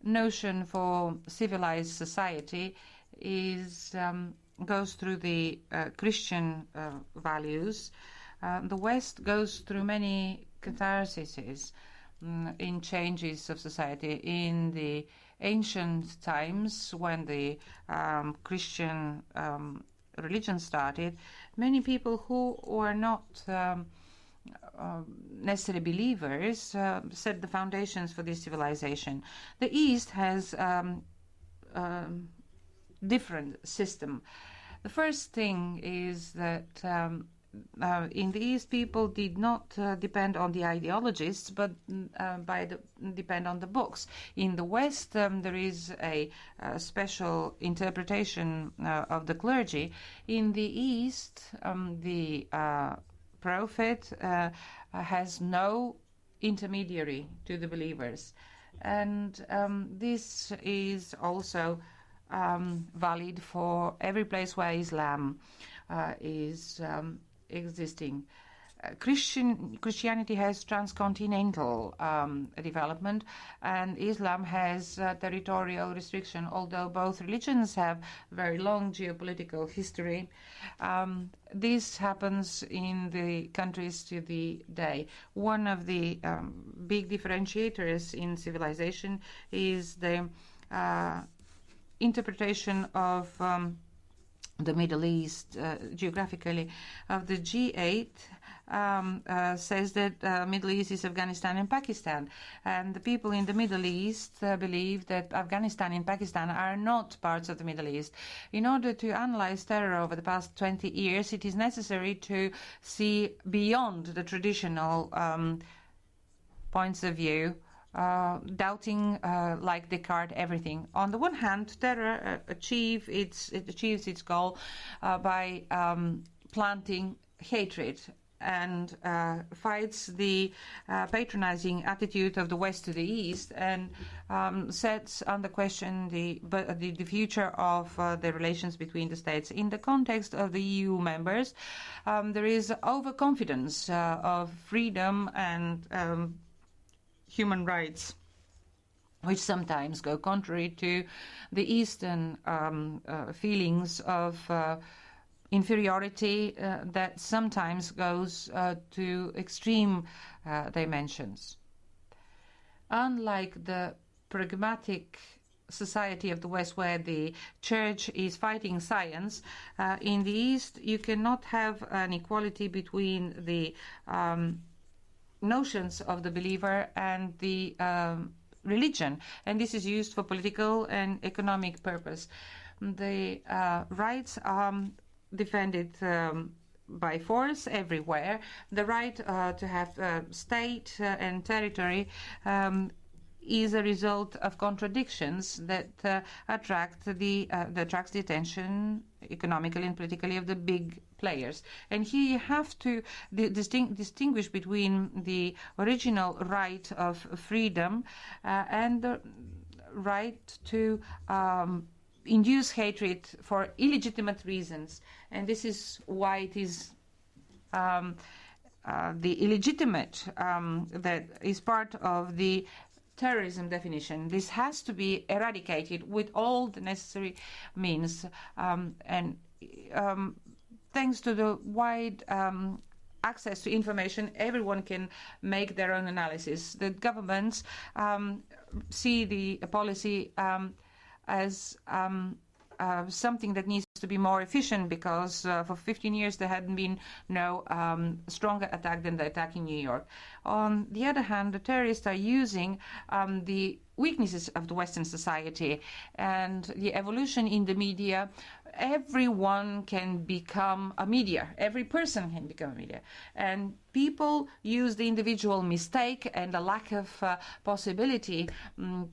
notion for civilized society is goes through the Christian values. The West goes through many catharses in changes of society. In the ancient times, when the Christian religion started, many people who were not necessarily believers set the foundations for this civilization. The East has different system. The first thing is that in the East, people did not depend on the ideologists, but depend on the books. In the West, there is a special interpretation of the clergy. In the East, the prophet has no intermediary to the believers. And this is also valid for every place where Islam is existing. Christianity has transcontinental development, and Islam has territorial restriction. Although both religions have very long geopolitical history, this happens in the countries to the day. One of the big differentiators in civilization is the interpretation of the Middle East geographically. Of the G8 says that Middle East is Afghanistan and Pakistan, and the people in the Middle East believe that Afghanistan and Pakistan are not parts of the Middle East. In order to analyze terror over the past 20 years, it is necessary to see beyond the traditional points of view, doubting, like Descartes, everything. On the one hand, terror achieves its goal by planting hatred and fights the patronizing attitude of the West to the East, and sets under question the future of the relations between the states. In the context of the EU members, there is overconfidence of freedom and human rights, which sometimes go contrary to the Eastern feelings of inferiority that sometimes goes to extreme dimensions. Unlike the pragmatic society of the West, where the church is fighting science, in the East you cannot have an equality between the notions of the believer and the religion, and this is used for political and economic purpose. The rights are defended by force everywhere. The right to have state and territory is a result of contradictions that attracts the attention economically and politically of the big players. And here you have to distinguish between the original right of freedom and the right to induce hatred for illegitimate reasons. And this is why it is the illegitimate that is part of the terrorism definition. This has to be eradicated with all the necessary means, and thanks to the wide access to information, everyone can make their own analysis. The governments see the policy as something that needs to be more efficient, because for 15 years there hadn't been no stronger attack than the attack in New York. On the other hand, the terrorists are using the weaknesses of the Western society and the evolution in the media. Everyone can become a media. Every person can become a media. And people use the individual mistake and the lack of possibility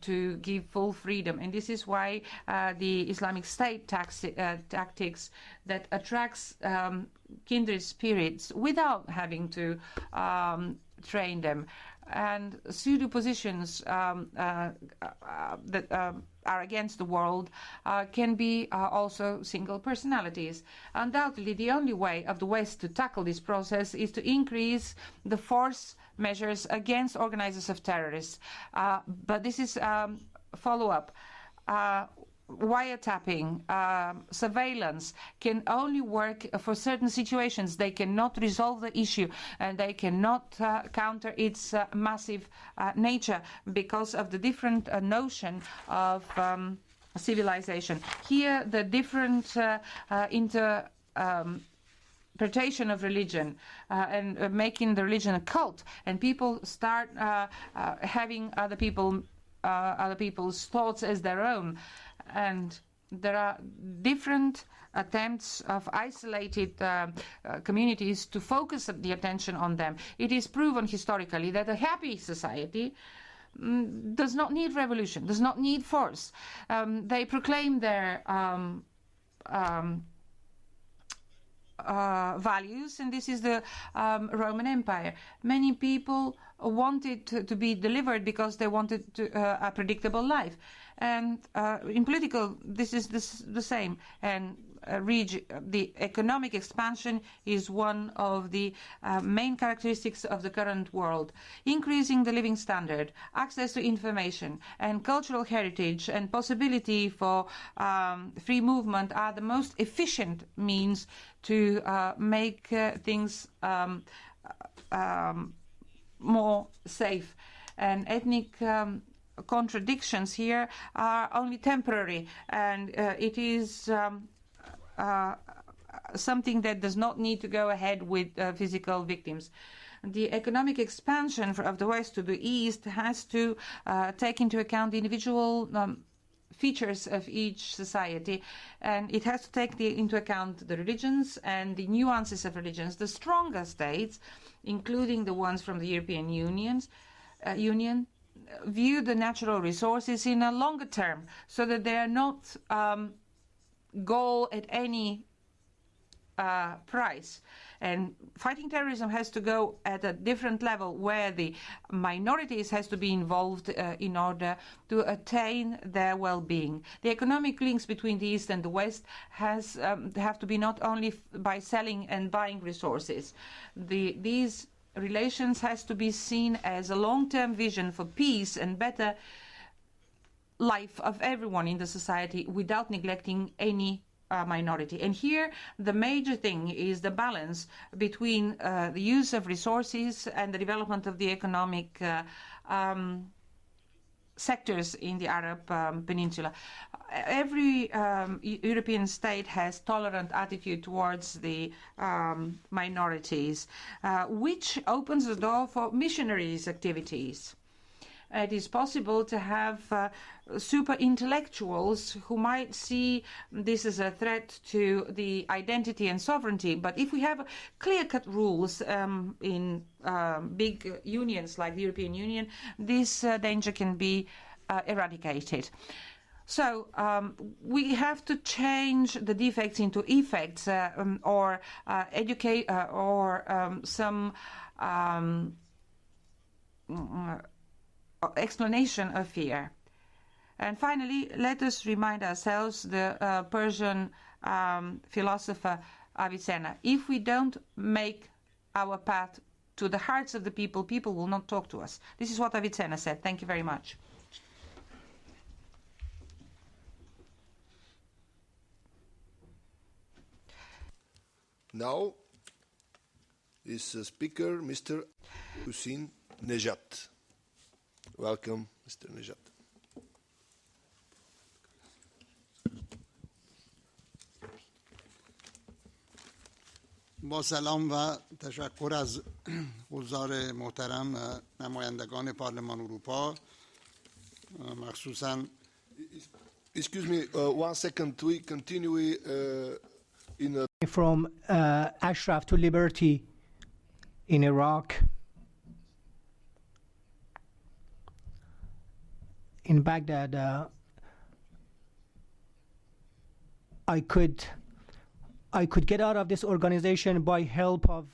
to give full freedom. And this is why the Islamic State tactics that attracts kindred spirits without having to train them, and pseudo positions that are against the world can be also single personalities. Undoubtedly, the only way of the West to tackle this process is to increase the force measures against organizers of terrorists. But this is follow-up. Wiretapping, surveillance can only work for certain situations. They cannot resolve the issue, and they cannot counter its massive nature because of the different notion of civilization. Here, the different interpretation of religion and making the religion a cult, and people start having other people's thoughts as their own. And there are different attempts of isolated communities to focus the attention on them. It is proven historically that a happy society does not need revolution, does not need force. They proclaim their values, and this is the Roman Empire. Many people wanted to be delivered because they wanted a predictable life. And in political, this is the same. And the economic expansion is one of the main characteristics of the current world. Increasing the living standard, access to information, and cultural heritage, and possibility for free movement are the most efficient means to make things more safe. And ethnic contradictions here are only temporary, and it is something that does not need to go ahead with physical victims. The economic expansion of the West to the East has to take into account the individual features of each society, and it has to take into account the religions and the nuances of religions. The stronger states, including the ones from the European Union, view the natural resources in a longer term, so that they are not goal at any price. And fighting terrorism has to go at a different level, where the minorities has to be involved in order to attain their well-being. The economic links between the East and the West have to be not only by selling and buying resources. These relations has to be seen as a long-term vision for peace and better life of everyone in the society, without neglecting any minority. And here the major thing is the balance between the use of resources and the development of the economic sectors in the Arab Peninsula. Every European state has tolerant attitude towards the minorities, which opens the door for missionaries' activities. It is possible to have super intellectuals who might see this as a threat to the identity and sovereignty. But if we have clear-cut rules in big unions like the European Union, this danger can be eradicated. So we have to change the defects into effects, or educate, or some explanation of fear. And finally, let us remind ourselves the Persian philosopher Avicenna. If we don't make our path to the hearts of the people, people will not talk to us. This is what Avicenna said. Thank you very much. Now is a speaker, Mr. Hussein Nejat. Welcome, Mr. Nejat. با سلام و تشکر از حضار محترم نمایندگان پارلمان اروپا، مخصوصاً Excuse me, 1 second. We continue in a... From Ashraf to Liberty in Iraq, in Baghdad, I could get out of this organization by help of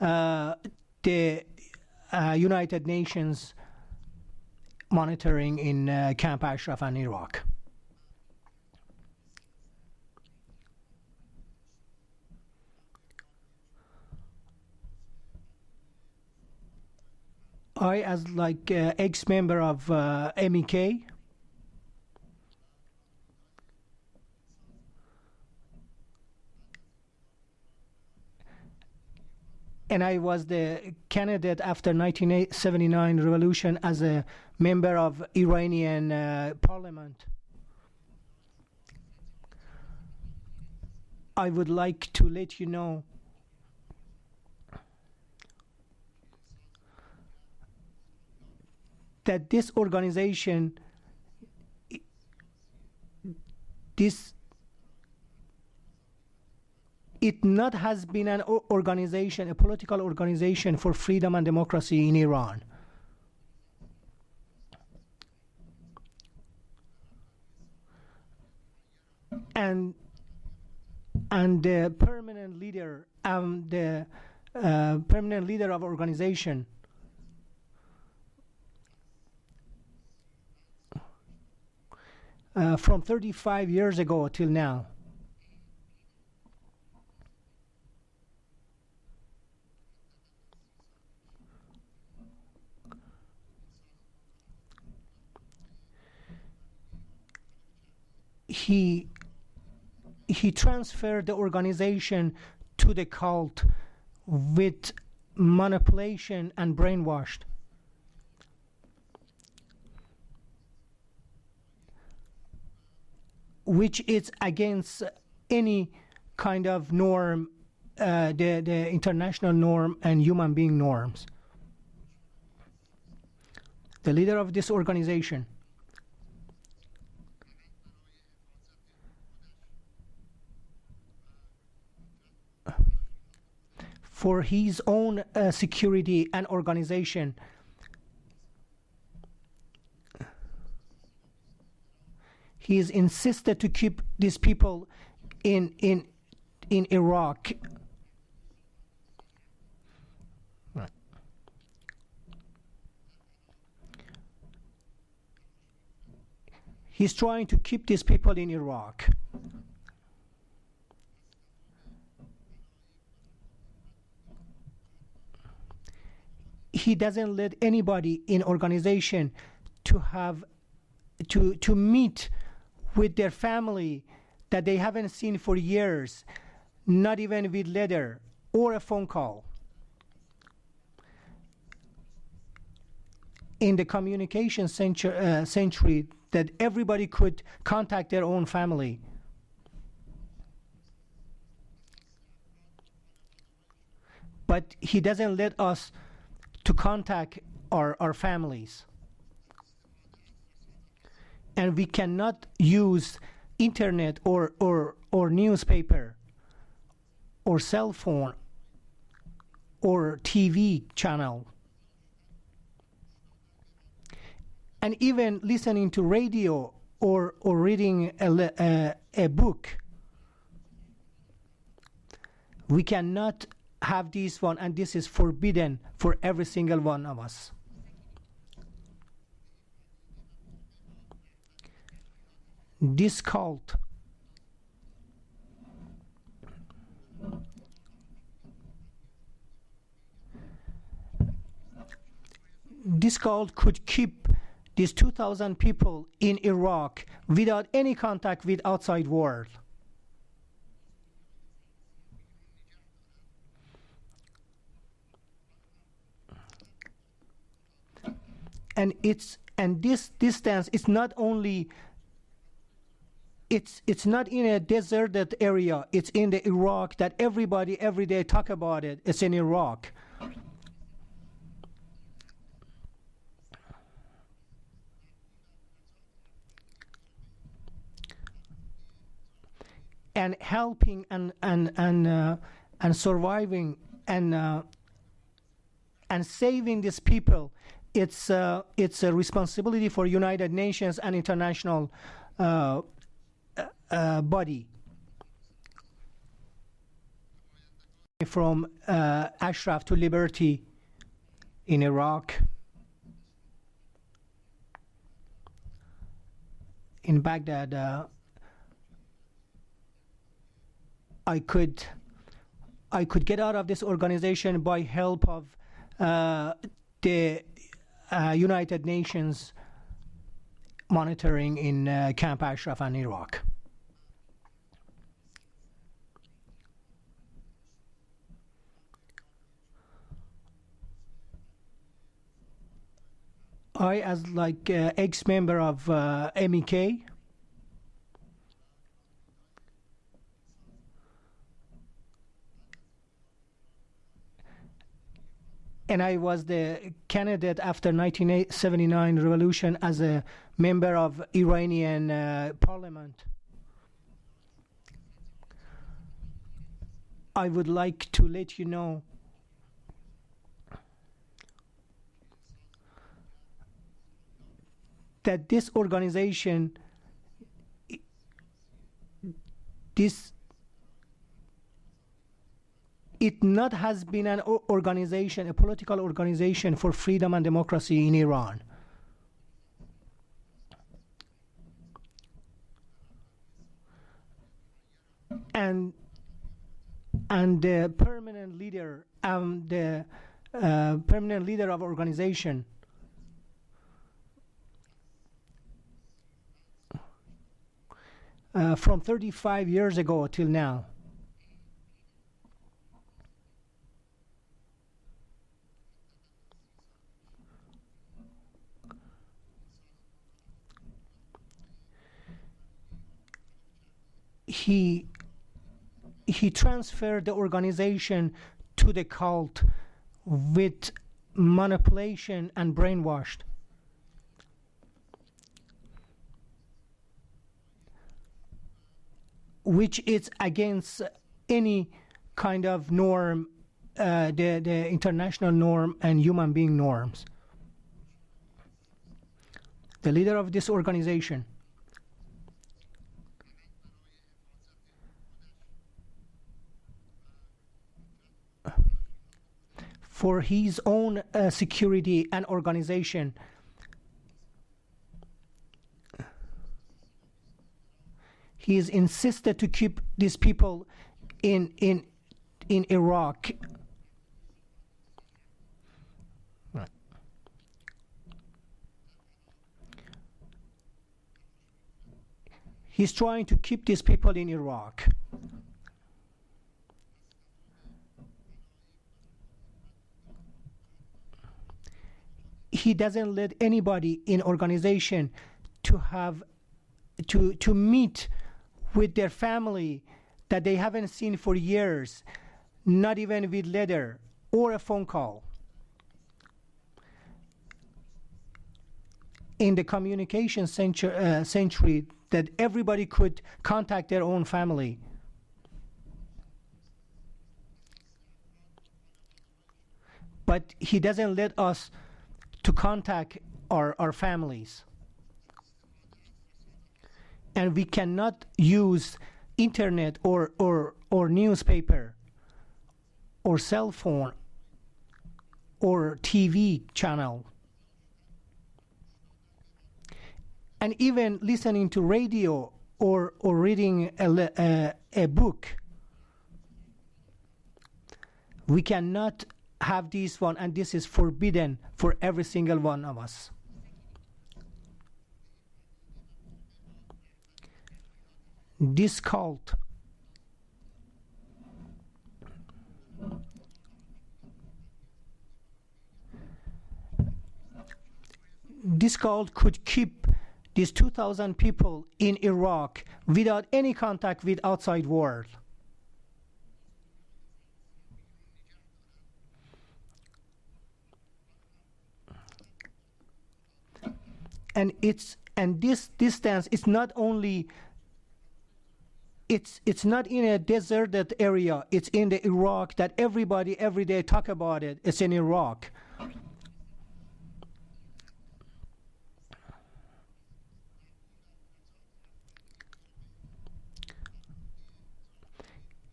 the United Nations monitoring in Camp Ashraf and Iraq. I, as like ex-member of MEK, and I was the candidate after 1979 revolution as a member of Iranian parliament. I would like to let you know that this organization, this it not has been an organization, a political organization for freedom and democracy in Iran. And the permanent leader, of organization, from 35 years ago till now. He transferred the organization to the cult with manipulation and brainwashed. Which is against any kind of norm, the international norm and human being norms. The leader of this organization for his own security and organization, he is insisted to keep these people in Iraq. Right. He's trying to keep these people in Iraq. He doesn't let anybody in organization to meet with their family that they haven't seen for years, not even with letter or a phone call. In the communication century, that everybody could contact their own family. But he doesn't let us to contact our families. And we cannot use internet or newspaper or cell phone or TV channel. And even listening to radio or reading a book. We cannot have this one, and this is forbidden for every single one of us. This cult could keep these 2,000 people in Iraq without any contact with outside world. And this distance is not only it's not in a deserted area, it's in the Iraq that everybody every day talk about it. It's in Iraq. And helping and surviving and saving these people, it's a responsibility for United Nations and international body. From Ashraf to liberty in Iraq, in Baghdad, I could get out of this organization by help of the United Nations monitoring in Camp Ashraf and Iraq. I, as like ex-member of MEK, and I was the candidate after 1979 revolution as a member of Iranian parliament. I would like to let you know that this organization, it not has been an organization, a political organization for freedom and democracy in Iran. And the permanent leader, of organization, from 35 years ago till now, he transferred the organization to the cult with manipulation and brainwashed. Which is against any kind of norm, the international norm and human being norms. The leader of this organization, for his own security and organization, he is insisted to keep these people in Iraq. Right. He's trying to keep these people in Iraq. He doesn't let anybody in organization to meet with their family that they haven't seen for years, not even with letter or a phone call. In the communication century, that everybody could contact their own family. But he doesn't let us to contact our families. And we cannot use internet or newspaper or cell phone or TV channel. And even listening to radio or reading a book. We cannot have this one, and this is forbidden for every single one of us. This cult could keep these 2,000 people in Iraq without any contact with outside world. And this distance is not only, it's not in a deserted area, it's in the Iraq that everybody every day talk about it. It's in Iraq.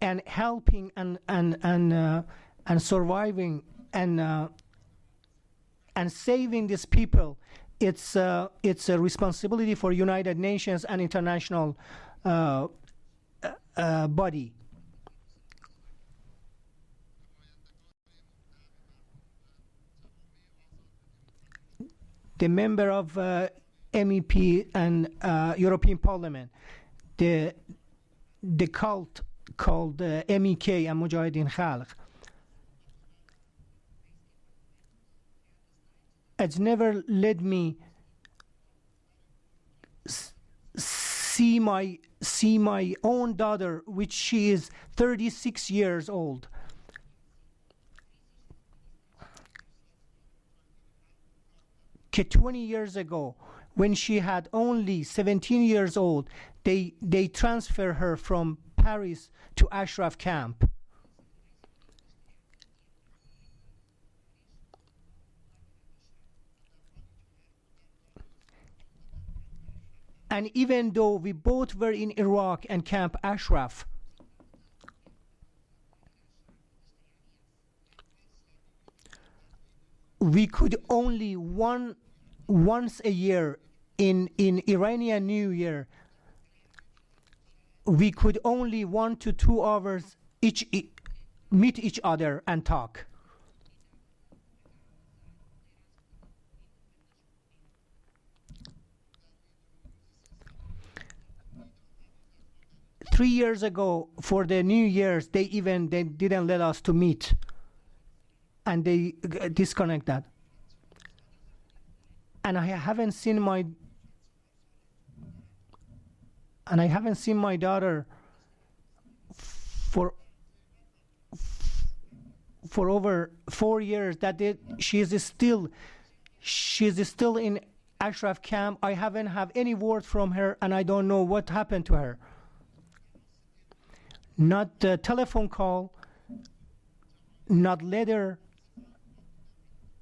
And helping and surviving and saving these people, it's a responsibility for United Nations and international body. The member of MEP and European Parliament, the cult called MEK and Mujahideen Khalq, it's never let me see my own daughter, which she is 36 years old. Okay, 20 years ago, when she had only 17 years old, they transfer her from Paris to Ashraf camp. And even though we both were in Iraq and Camp Ashraf, we could only once a year in Iranian New Year, we could only 1 to 2 hours meet each other and talk. Three years ago, for the New Year's, they didn't let us to meet, and they disconnect that. And I haven't seen my daughter for over 4 years. She's still in Ashraf camp. I haven't had any word from her, and I don't know what happened to her. Not a telephone call, not letter,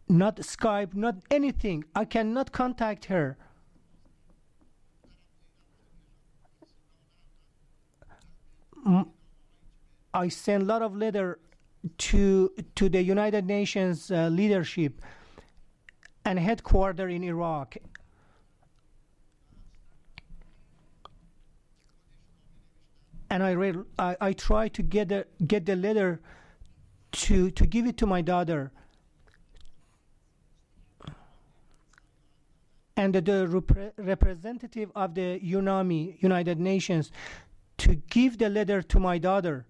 not Skype, not anything. I cannot contact her. I sent a lot of letter to the United Nations leadership and headquarters in Iraq. And I tried to get the letter to give it to my daughter. And the representative of the UNAMI, United Nations, to give the letter to my daughter.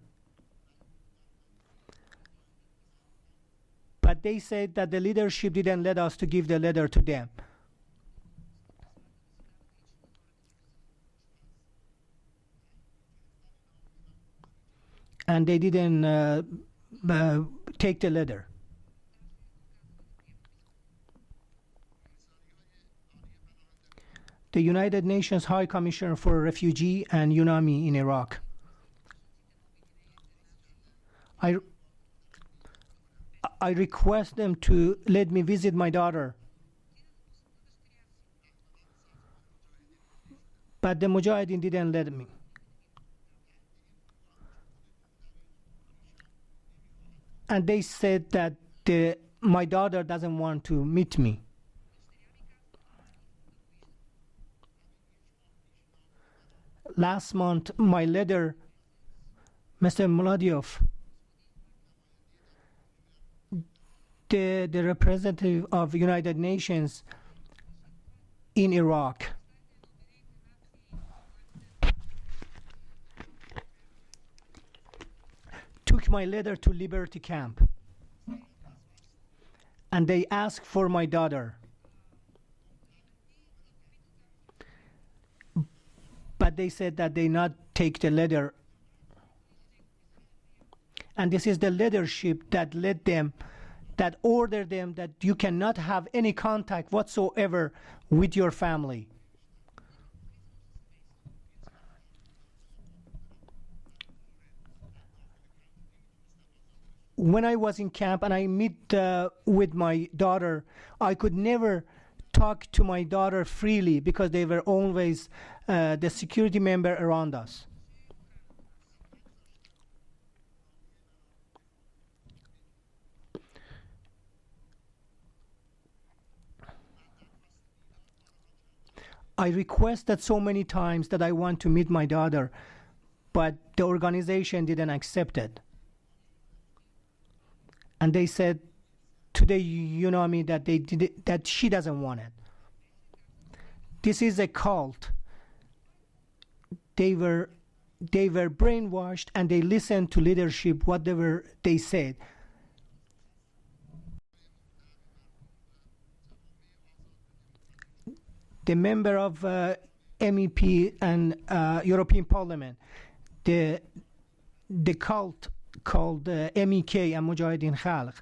But they said that the leadership didn't let us to give the letter to them. And they didn't take the letter. The United Nations High Commissioner for Refugee and UNAMI in Iraq. I request them to let me visit my daughter. But the Mujahideen didn't let me. And they said that my daughter doesn't want to meet me. Last month, my letter, Mr. Muladyov, the representative of United Nations in Iraq, took my letter to Liberty Camp, and they asked for my daughter. But they said that they not take the letter. And this is the leadership that led them, that ordered them that you cannot have any contact whatsoever with your family. When I was in camp and I meet with my daughter, I could never talk to my daughter freely because they were always the security member around us. I requested so many times that I want to meet my daughter, but the organization didn't accept it. And they said to the UNAMI that she doesn't want it. This is a cult. They were brainwashed and they listened to leadership, whatever they said. The member of MEP and European Parliament, the cult called MEK and Mujahideen Khalq,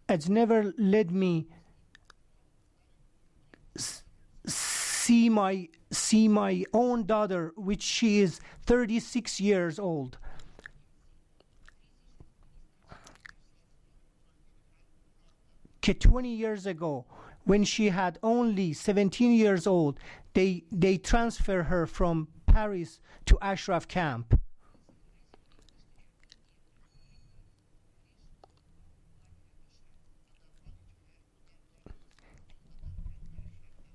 it's never let me see my own daughter, which she is 36 years old. که 20 years ago, when she had only 17 years old, they transfer her from Paris to Ashraf camp.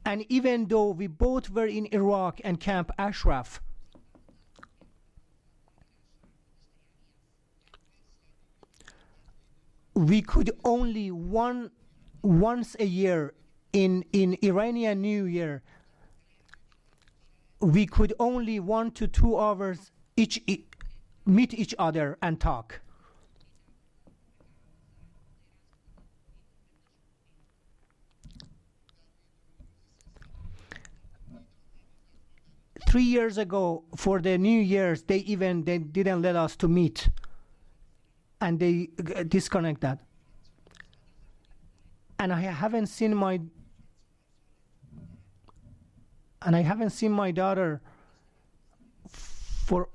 And even though we both were in Iraq and Camp Ashraf, we could only once a year in Iranian New Year, we could only 1 to 2 hours meet each other and talk. Three years ago, for the New Year's, they didn't let us to meet, and they disconnect that. And I haven't seen my daughter for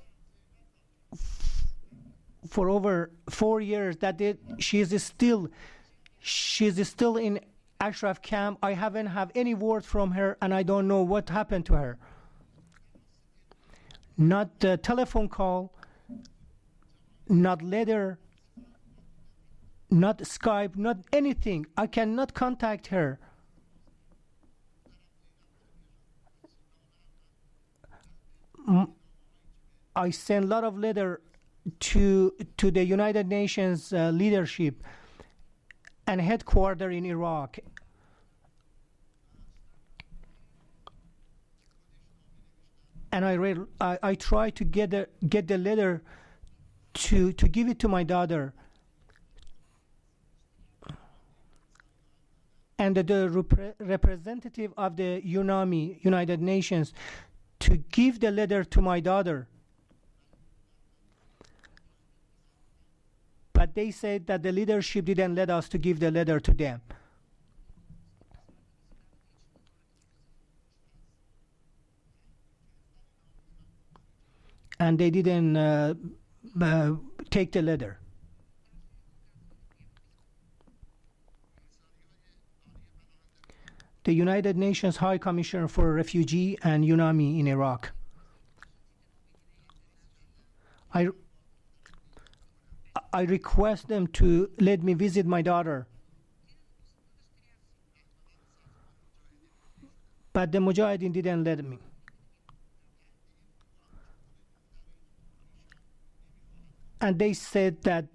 over 4 years. She's still in Ashraf camp. I haven't had any word from her, and I don't know what happened to her. Not a telephone call, not letter, not Skype, not anything. I cannot contact her. I sent a lot of letter to the United Nations leadership and headquarters in Iraq. And I tried to get the letter to give it to my daughter. And the representative of the UNAMI, United Nations, to give the letter to my daughter. But they said that the leadership didn't let us to give the letter to them. And they didn't take the letter. The United Nations High Commissioner for Refugee and UNAMI in Iraq. I request them to let me visit my daughter. But the Mujahideen didn't let me. And they said that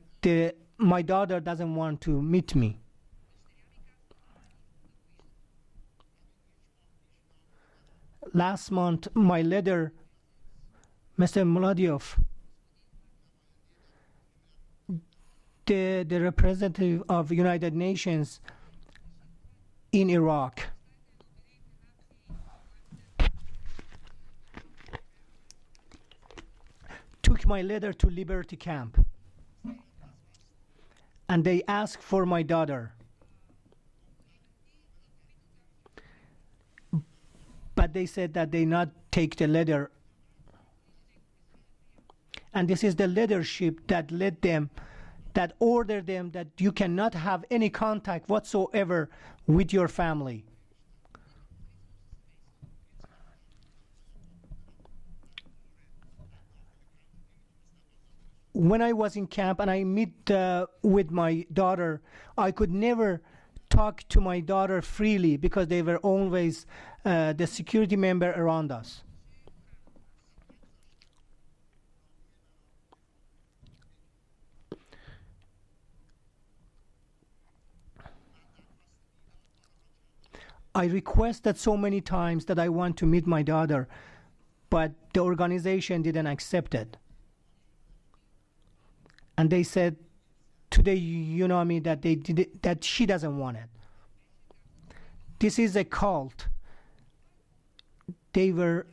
my daughter doesn't want to meet me. Last month, my letter, Mr. Muladyov, the representative of United Nations in Iraq, took my letter to Liberty Camp, and they asked for my daughter. But they said that they not take the letter. And this is the leadership that led them, that ordered them that you cannot have any contact whatsoever with your family. When I was in camp and I meet with my daughter, I could never talk to my daughter freely because they were always the security member around us. I requested so many times that I want to meet my daughter, but the organization didn't accept it. And they said to the UNAMI that she doesn't want it. This is a cult. They were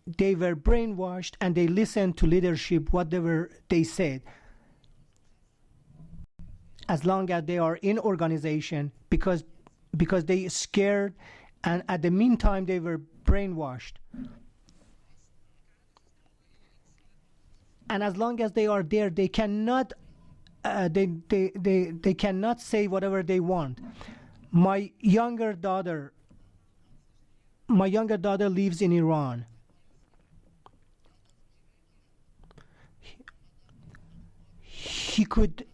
brainwashed and they listened to leadership, whatever they said. As long as they are in organization, because they scared, and at the meantime they were brainwashed. And as long as they are there, they cannot they cannot say whatever they want. My younger daughter lives in Iran. She could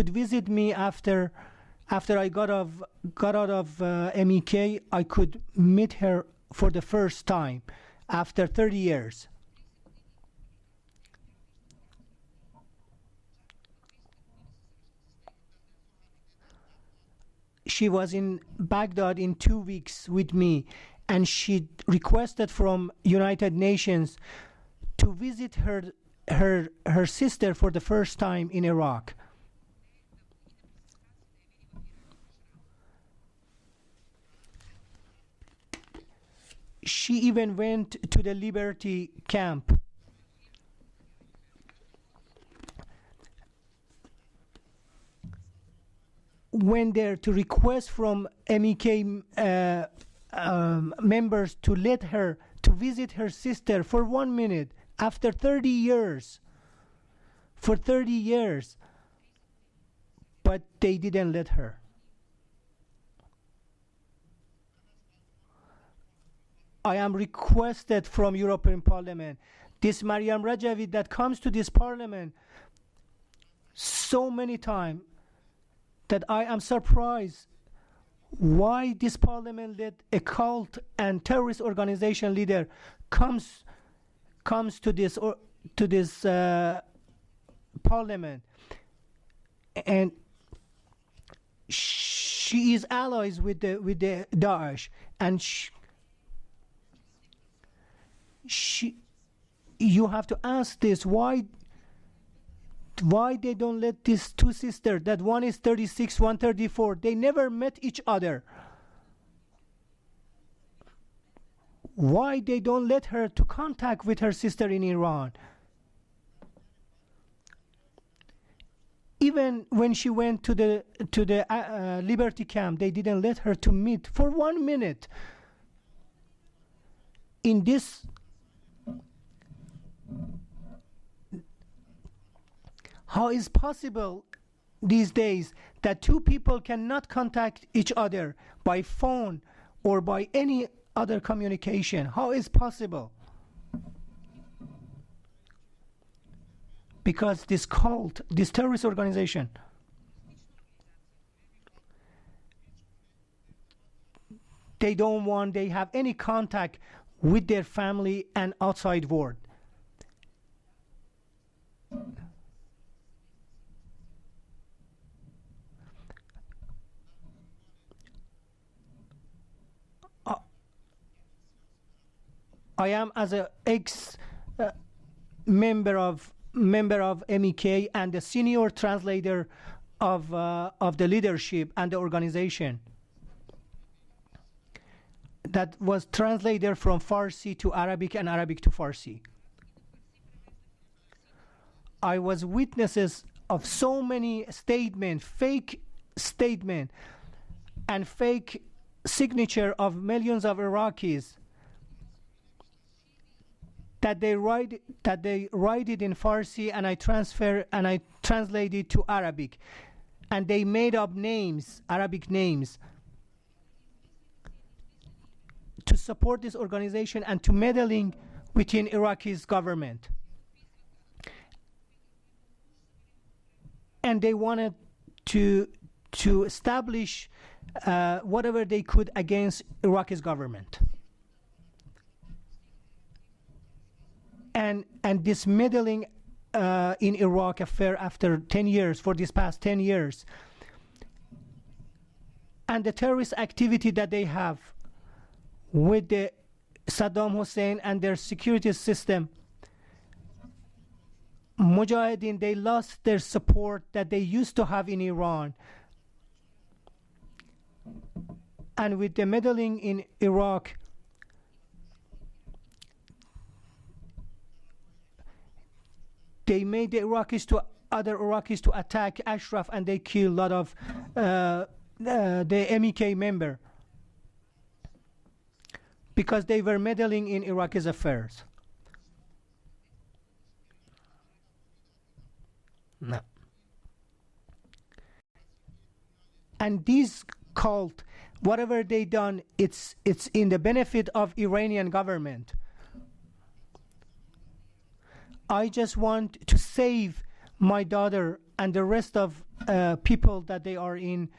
visit me after I got out of MEK. I could meet her for the first time after 30 years. She was in Baghdad in 2 weeks with me, and she requested from United Nations to visit her sister for the first time in Iraq. She even went to the Liberty camp. Went there to request from MEK members to let her to visit her sister for 1 minute after 30 years. For 30 years. But they didn't let her. I am requested from European Parliament. This Maryam Rajavi that comes to this Parliament so many times that I am surprised why this Parliament let a cult and terrorist organization leader comes to this Parliament, and she is allies with the Daesh, and you have to ask this, why they don't let these two sisters, that one is 36, one 34, they never met each other. Why they don't let her to contact with her sister in Iran? Even when she went to the Liberty camp, they didn't let her to meet for 1 minute. In this, how is possible these days that two people cannot contact each other by phone or by any other communication? How is possible? Because this cult, this terrorist organization, they don't want they have any contact with their family and outside world. I am as an ex member of MEK and the senior translator of the leadership and the organization that was translator from Farsi to Arabic and Arabic to Farsi. I was witnesses of so many statements, fake statement and fake signature of millions of Iraqis that they write it in Farsi, and I translate it to Arabic, and they made up names, Arabic names, to support this organization and to meddling within Iraqi's government. And they wanted to establish whatever they could against Iraqi's government. And this meddling in Iraq affair after 10 years, for these past 10 years, and the terrorist activity that they have with the Saddam Hussein and their security system, Mujahideen, they lost their support that they used to have in Iran. And with the meddling in Iraq, they made the other Iraqis to attack Ashraf, and they killed a lot of the MEK member because they were meddling in Iraq's affairs. No. And these cult, whatever they done, it's in the benefit of Iranian government. I just want to save my daughter and the rest of people that they are in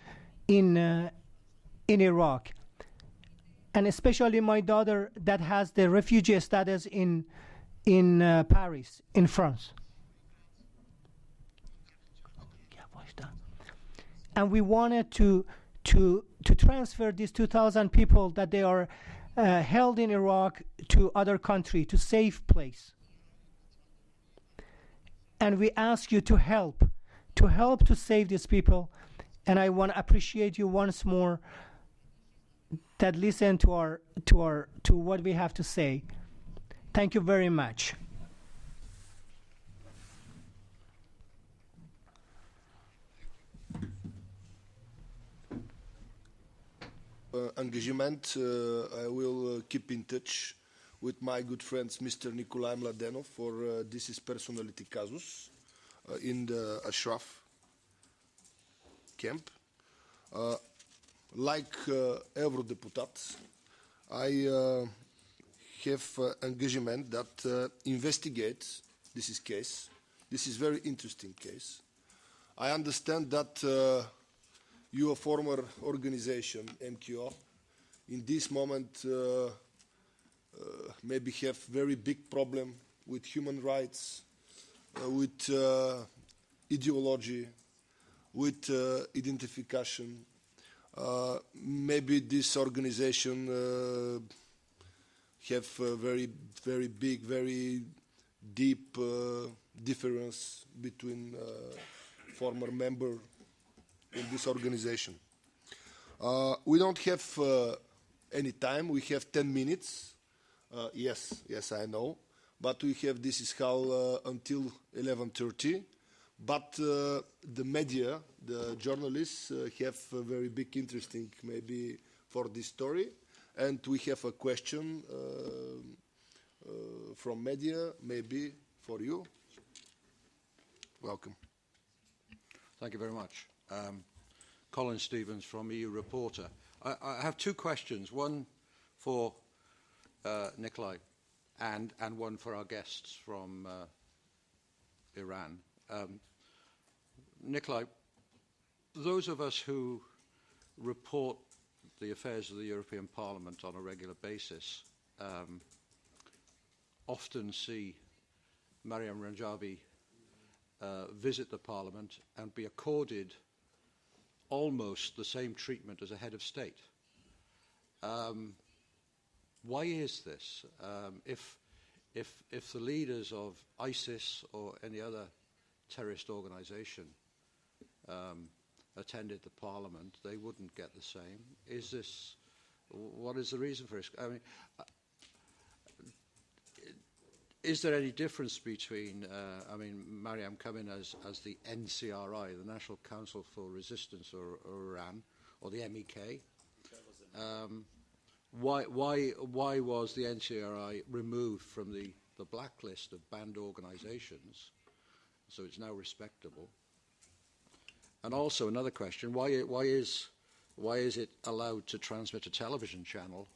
Iraq, and especially my daughter that has the refugee status in Paris, in France. And we wanted to transfer these 2,000 people that they are held in Iraq to other country, to safe place. And we ask you to help to save these people. And I want to appreciate you once more that listen to what we have to say. Thank you very much. Engagement, I will keep in touch with my good friends Mr. Nikolay Barekov for this is personality casus in the Ashraf camp. Like Eurodeputat, I have engagement that investigates this case. This is very interesting case. I understand that your former organization, MQO, in this moment maybe have very big problem with human rights, with ideology, with identification. Maybe this organization have a very, very big, very deep difference between former member in this organization. We don't have any time. We have 10 minutes. Yes, I know. But we have this is how until 11:30. But the media, the journalists have a very big interesting maybe for this story. And we have a question from media maybe for you. Welcome. Thank you very much. Colin Stevens from EU Reporter. I have two questions, one for Nikolay and one for our guests from Iran. Nikolay, those of us who report the affairs of the European Parliament on a regular basis often see Maryam Rajavi visit the Parliament and be accorded almost the same treatment as a head of state. Why is this? If the leaders of ISIS or any other terrorist organization attended the Parliament, they wouldn't get the same. What is the reason for this? I mean, is there any difference between, Maryam coming as the NCRI, the National Council for Resistance or Iran, or the MEK? Why was the NCRI removed from the blacklist of banned organizations, so it's now respectable? And also another question, why is it allowed to transmit a television channel,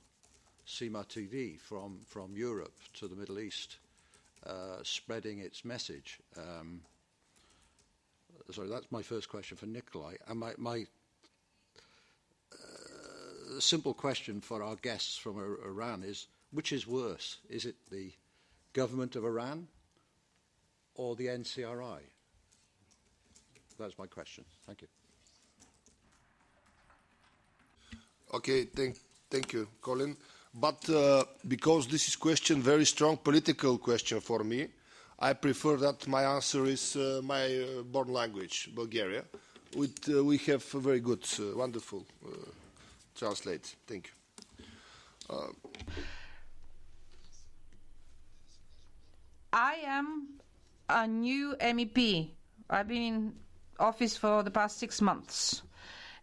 CIMA TV, from Europe to the Middle East, spreading its message? Sorry, that's my first question for Nikolay. And my simple question for our guests from Iran is, which is worse? Is it the government of Iran or the NCRI? That's my question. Thank you. Okay, thank you, Colin. But because this is question, very strong political question for me, I prefer that my answer is my born language, Bulgaria. We have a very good, wonderful translate. Thank you. I am a new MEP. I've been in office for the past 6 months,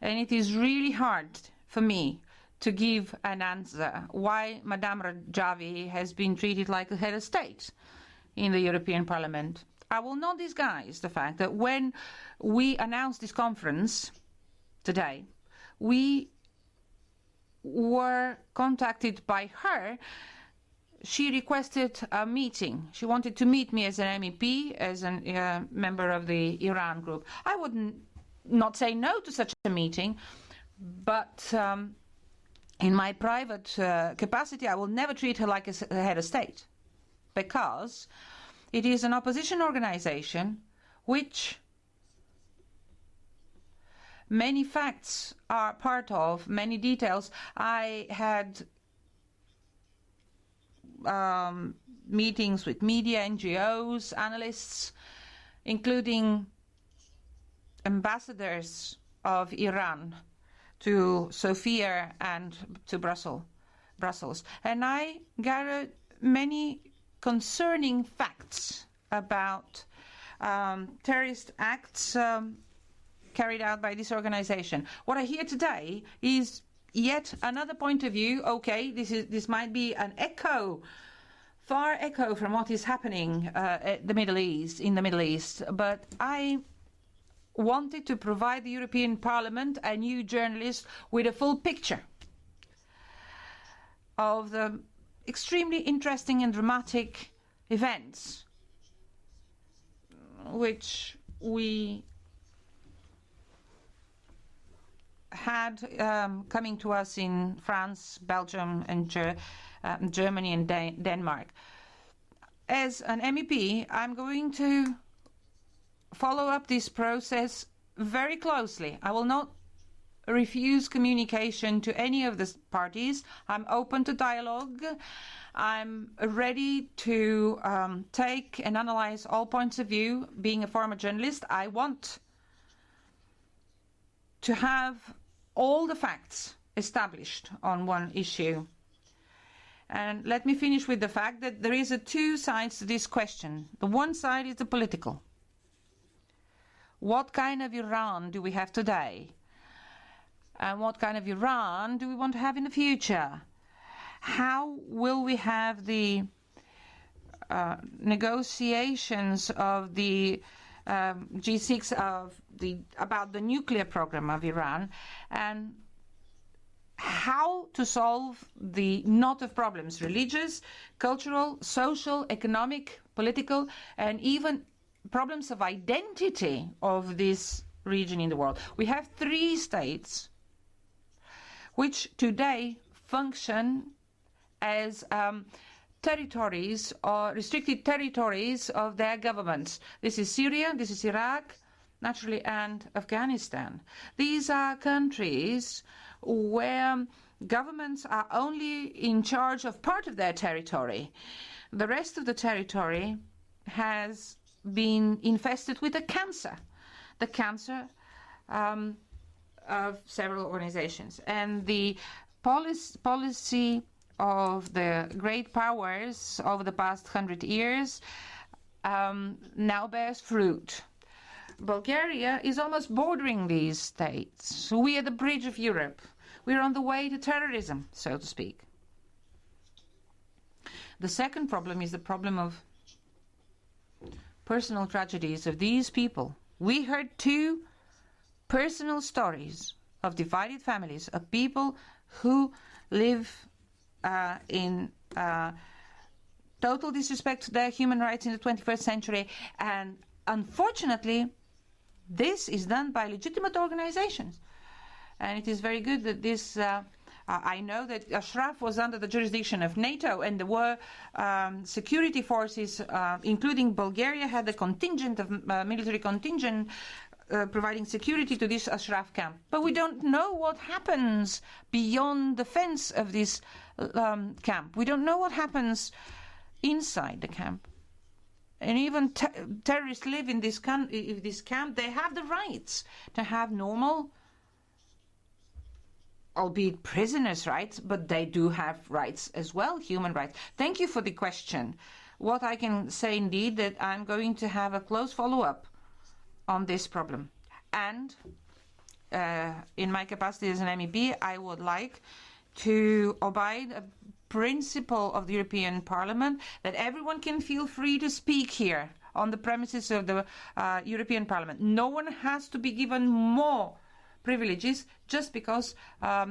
and it is really hard for me to give an answer why Madame Rajavi has been treated like a head of state in the European Parliament. I will not disguise the fact that when we announced this conference today, we were contacted by her. She requested a meeting. She wanted to meet me as an MEP, as a member of the Iran group. I would not say no to such a meeting, but in my private capacity, I will never treat her like a head of state, because it is an opposition organization which many facts are part of, many details. I had meetings with media, NGOs, analysts, including ambassadors of Iran to Sofia and to Brussels. And I gathered many concerning facts about terrorist acts carried out by this organization. What I hear today is yet another point of view. Okay, this might be an echo, far echo from what is happening in the Middle East, but I wanted to provide the European Parliament and you journalists with a full picture of the extremely interesting and dramatic events which we had coming to us in France, Belgium, and Germany and Denmark. As an MEP, I'm going to follow up this process very closely. I will not refuse communication to any of the parties. I'm open to dialogue. I'm ready to take and analyze all points of view. Being a former journalist, I want to have all the facts established on one issue. And let me finish with the fact that there is two sides to this question. The one side is the political. What kind of Iran do we have today? And what kind of Iran do we want to have in the future? How will we have the negotiations of the G6 about the nuclear program of Iran, and how to solve the knot of problems, religious, cultural, social, economic, political, and even problems of identity of this region in the world. We have 3 states which today function as territories or restricted territories of their governments. This is Syria, this is Iraq, naturally, and Afghanistan. These are countries where governments are only in charge of part of their territory. The rest of the territory has been infested with the cancer of several organizations. And the policy of the great powers over the past 100 years now bears fruit. Bulgaria is almost bordering these states. So we are the bridge of Europe. We're on the way to terrorism, so to speak. The second problem is the problem of personal tragedies of these people. We heard 2 personal stories of divided families, of people who live in total disrespect to their human rights in the 21st century. And unfortunately, this is done by legitimate organizations. And it is very good that this, I know that Ashraf was under the jurisdiction of NATO, and there were security forces, including Bulgaria, had a contingent of military contingent providing security to this Ashraf camp. But we don't know what happens beyond the fence of this camp. We don't know what happens inside the camp. And even terrorists live in this camp. They have the rights to have normal, albeit prisoners' rights, but they do have rights as well, human rights. Thank you for the question. What I can say indeed that I'm going to have a close follow-up on this problem. And in my capacity as an MEP, I would like to abide a principle of the European Parliament that everyone can feel free to speak here on the premises of the European Parliament. No one has to be given more privileges just because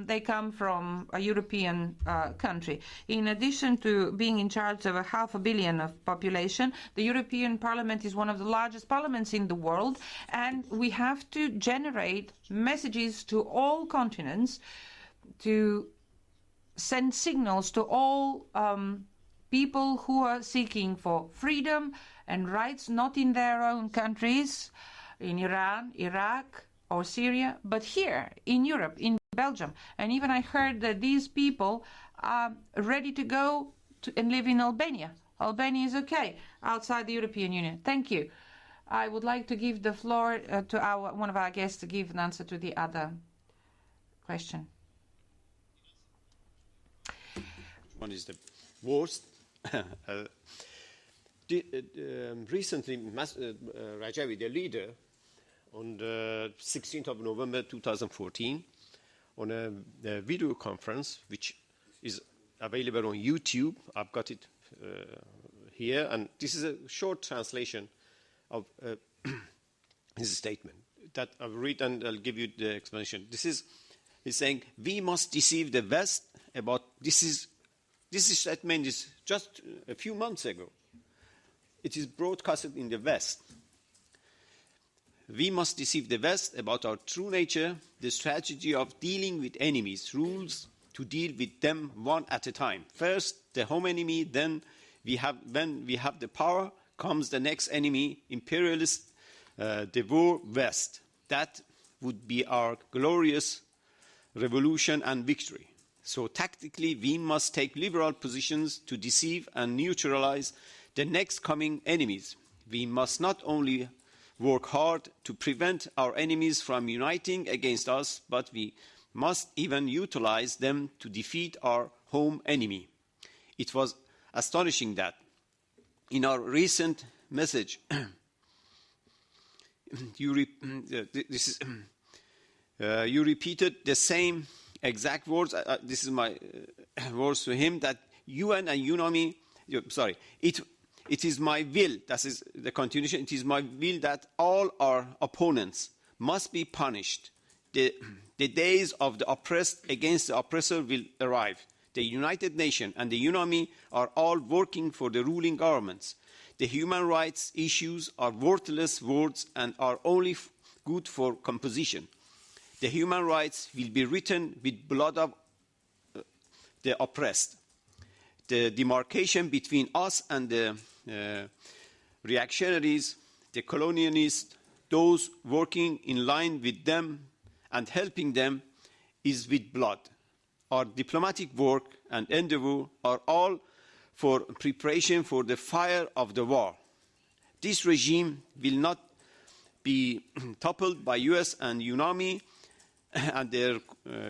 they come from a European country. In addition to being in charge of 500 million of population, the European Parliament is one of the largest parliaments in the world, and we have to generate messages to all continents, to send signals to all people who are seeking for freedom and rights, not in their own countries, in Iran, Iraq, or Syria, but here in Europe, in Belgium. And even I heard that these people are ready to go and live in Albania. Albania is okay outside the European Union. Thank you. I would like to give the floor to one of our guests to give an answer to the other question. One is the worst. Recently, Rajavi, the leader, on the 16th of November 2014, on a video conference, which is available on YouTube. I've got it here, and this is a short translation of his statement that I'll read, and I'll give you the explanation. He's saying, we must deceive the West about this statement is just a few months ago. It is broadcasted in the West. We must deceive the West about our true nature, the strategy of dealing with enemies, rules to deal with them one at a time. First, the home enemy, then when we have the power, comes the next enemy, imperialist, the war West. That would be our glorious revolution and victory. So tactically, we must take liberal positions to deceive and neutralize the next coming enemies. We must not only work hard to prevent our enemies from uniting against us, but we must even utilize them to defeat our home enemy. It was astonishing that in our recent message, you repeated the same exact words. This is my words to him, that UN and UNAMI, it is my will, that is the continuation, it is my will that all our opponents must be punished. The days of the oppressed against the oppressor will arrive. The United Nations and the UNAMI are all working for the ruling governments. The human rights issues are worthless words and are only good for composition. The human rights will be written with blood of the oppressed. The demarcation between us and the reactionaries, the colonialists, those working in line with them and helping them, is with blood. Our diplomatic work and endeavor are all for preparation for the fire of the war. This regime will not be toppled by US and UNAMI and their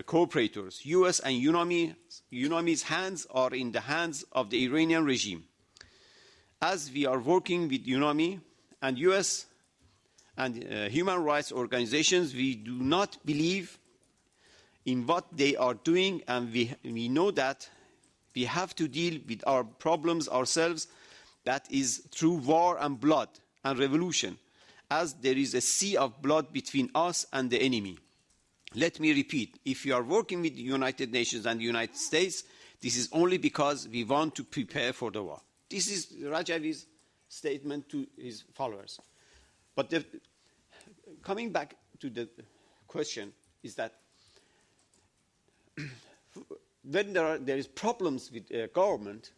cooperators. US and UNAMI's hands are in the hands of the Iranian regime. As we are working with UNAMI and US and human rights organizations, we do not believe in what they are doing, and we know that we have to deal with our problems ourselves, that is through war and blood and revolution, as there is a sea of blood between us and the enemy. Let me repeat, if you are working with the United Nations and the United States, this is only because we want to prepare for the war. This is Rajavi's statement to his followers. But coming back to the question is that when there is problems with government,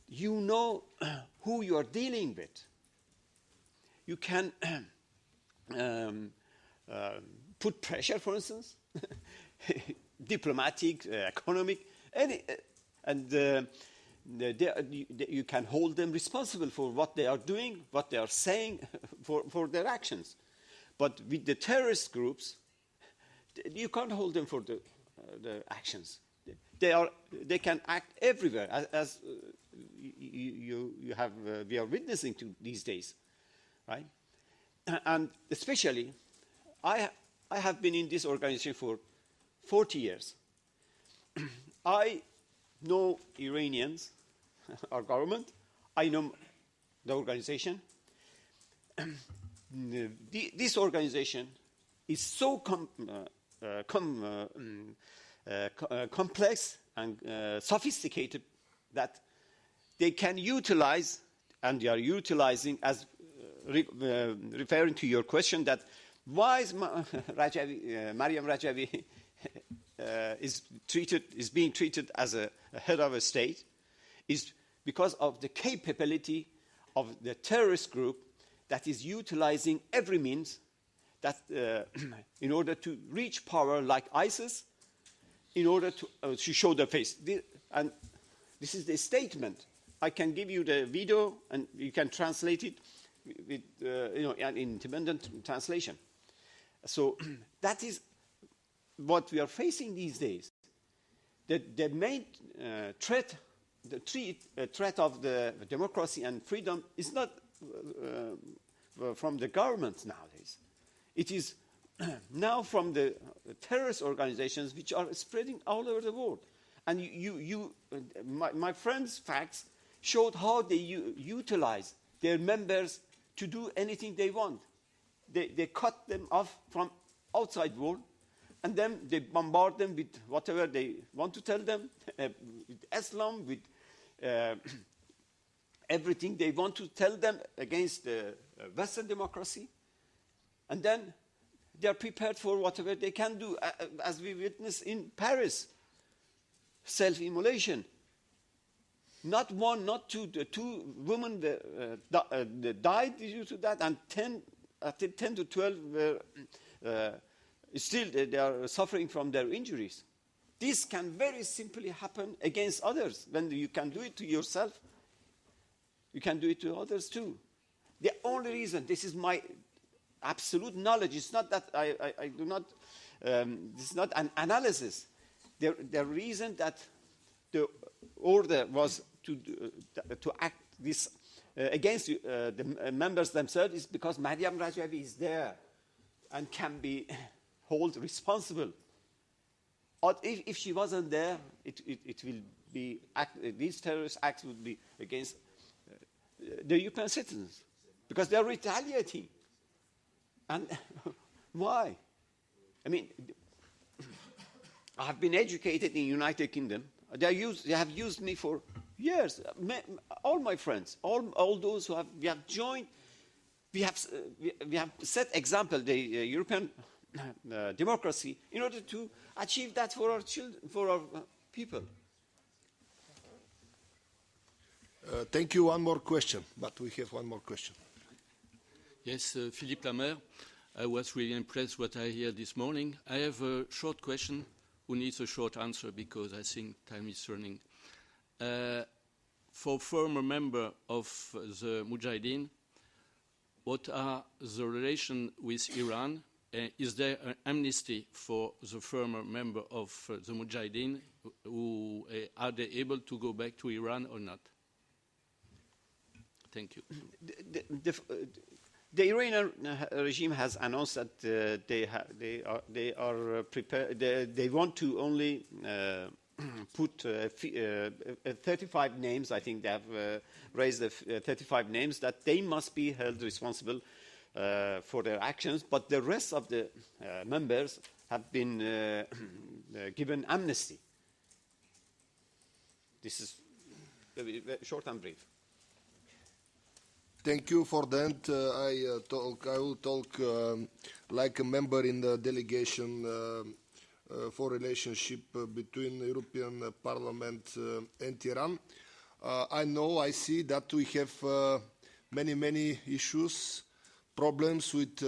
you know who you are dealing with. You can put pressure, for instance, diplomatic, economic, you can hold them responsible for what they are doing, what they are saying, for their actions. But with the terrorist groups, you can't hold them for the actions. They can act everywhere, as we are witnessing to these days, right? And especially, I have been in this organization for 40 years. I know Iranians, our government. I know the organization. This organization is so complex and sophisticated that they can utilize, and they are utilizing, as referring to your question, that why is Maryam Rajavi is being treated as a head of a state, is because of the capability of the terrorist group that is utilizing every means that in order to reach power, like ISIS, in order to show their face. And this is the statement. I can give you the video, and you can translate it with, an independent translation. So that is what we are facing these days. The main threat, threat of the democracy and freedom is not from the government nowadays. It is now from the terrorist organizations which are spreading all over the world. And my friend's facts showed how they utilize their members to do anything they want. They cut them off from outside world, and then they bombard them with whatever they want to tell them, with Islam, with everything they want to tell them against Western democracy. And then they are prepared for whatever they can do, as we witnessed in Paris, self-immolation. Not one, not two. The two women died due to that, and 10 to 12 were still they are suffering from their injuries. This can very simply happen against others. When you can do it to yourself, you can do it to others too. The only reason, this is my absolute knowledge, it's not that I do not, this is not an analysis. The reason that the order was to act this against the members themselves is because Maryam Rajavi is there and can be held responsible. Or if she wasn't there, it will be these terrorist acts would be against the European citizens because they are retaliating. And why? I mean, I have been educated in the United Kingdom. They have used me for years. All my friends, all those who we have joined, we have set example, the European democracy, in order to achieve that for our children, for our people. Thank you. One more question, but we have one more question. Yes, Philippe Lamer. I was really impressed what I hear this morning. I have a short question who needs a short answer because I think time is running. For former member of the Mujahideen, what are the relations with Iran? Is there an amnesty for the former member of the Mujahideen? Who, are they able to go back to Iran or not? Thank you. The Iranian regime has announced that they are prepared. They want to only put 35 names. I think they have raised 35 names that they must be held responsible for their actions. But the rest of the members have been given amnesty. This is very short and brief. Thank you for that. I will talk like a member in the delegation for relationship between the European Parliament and Iran. I see that we have many issues, problems with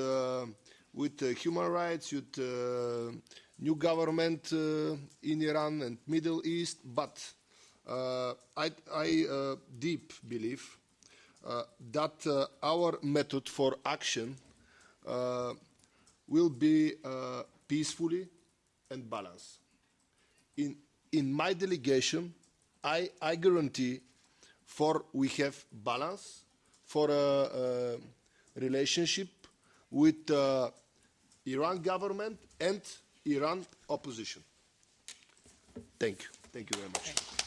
human rights, with new government in Iran and Middle East, but I deep believe that our method for action will be peacefully and balanced. In my delegation, I guarantee we have balance for a relationship with Iran government and Iran opposition. Thank you. Thank you very much.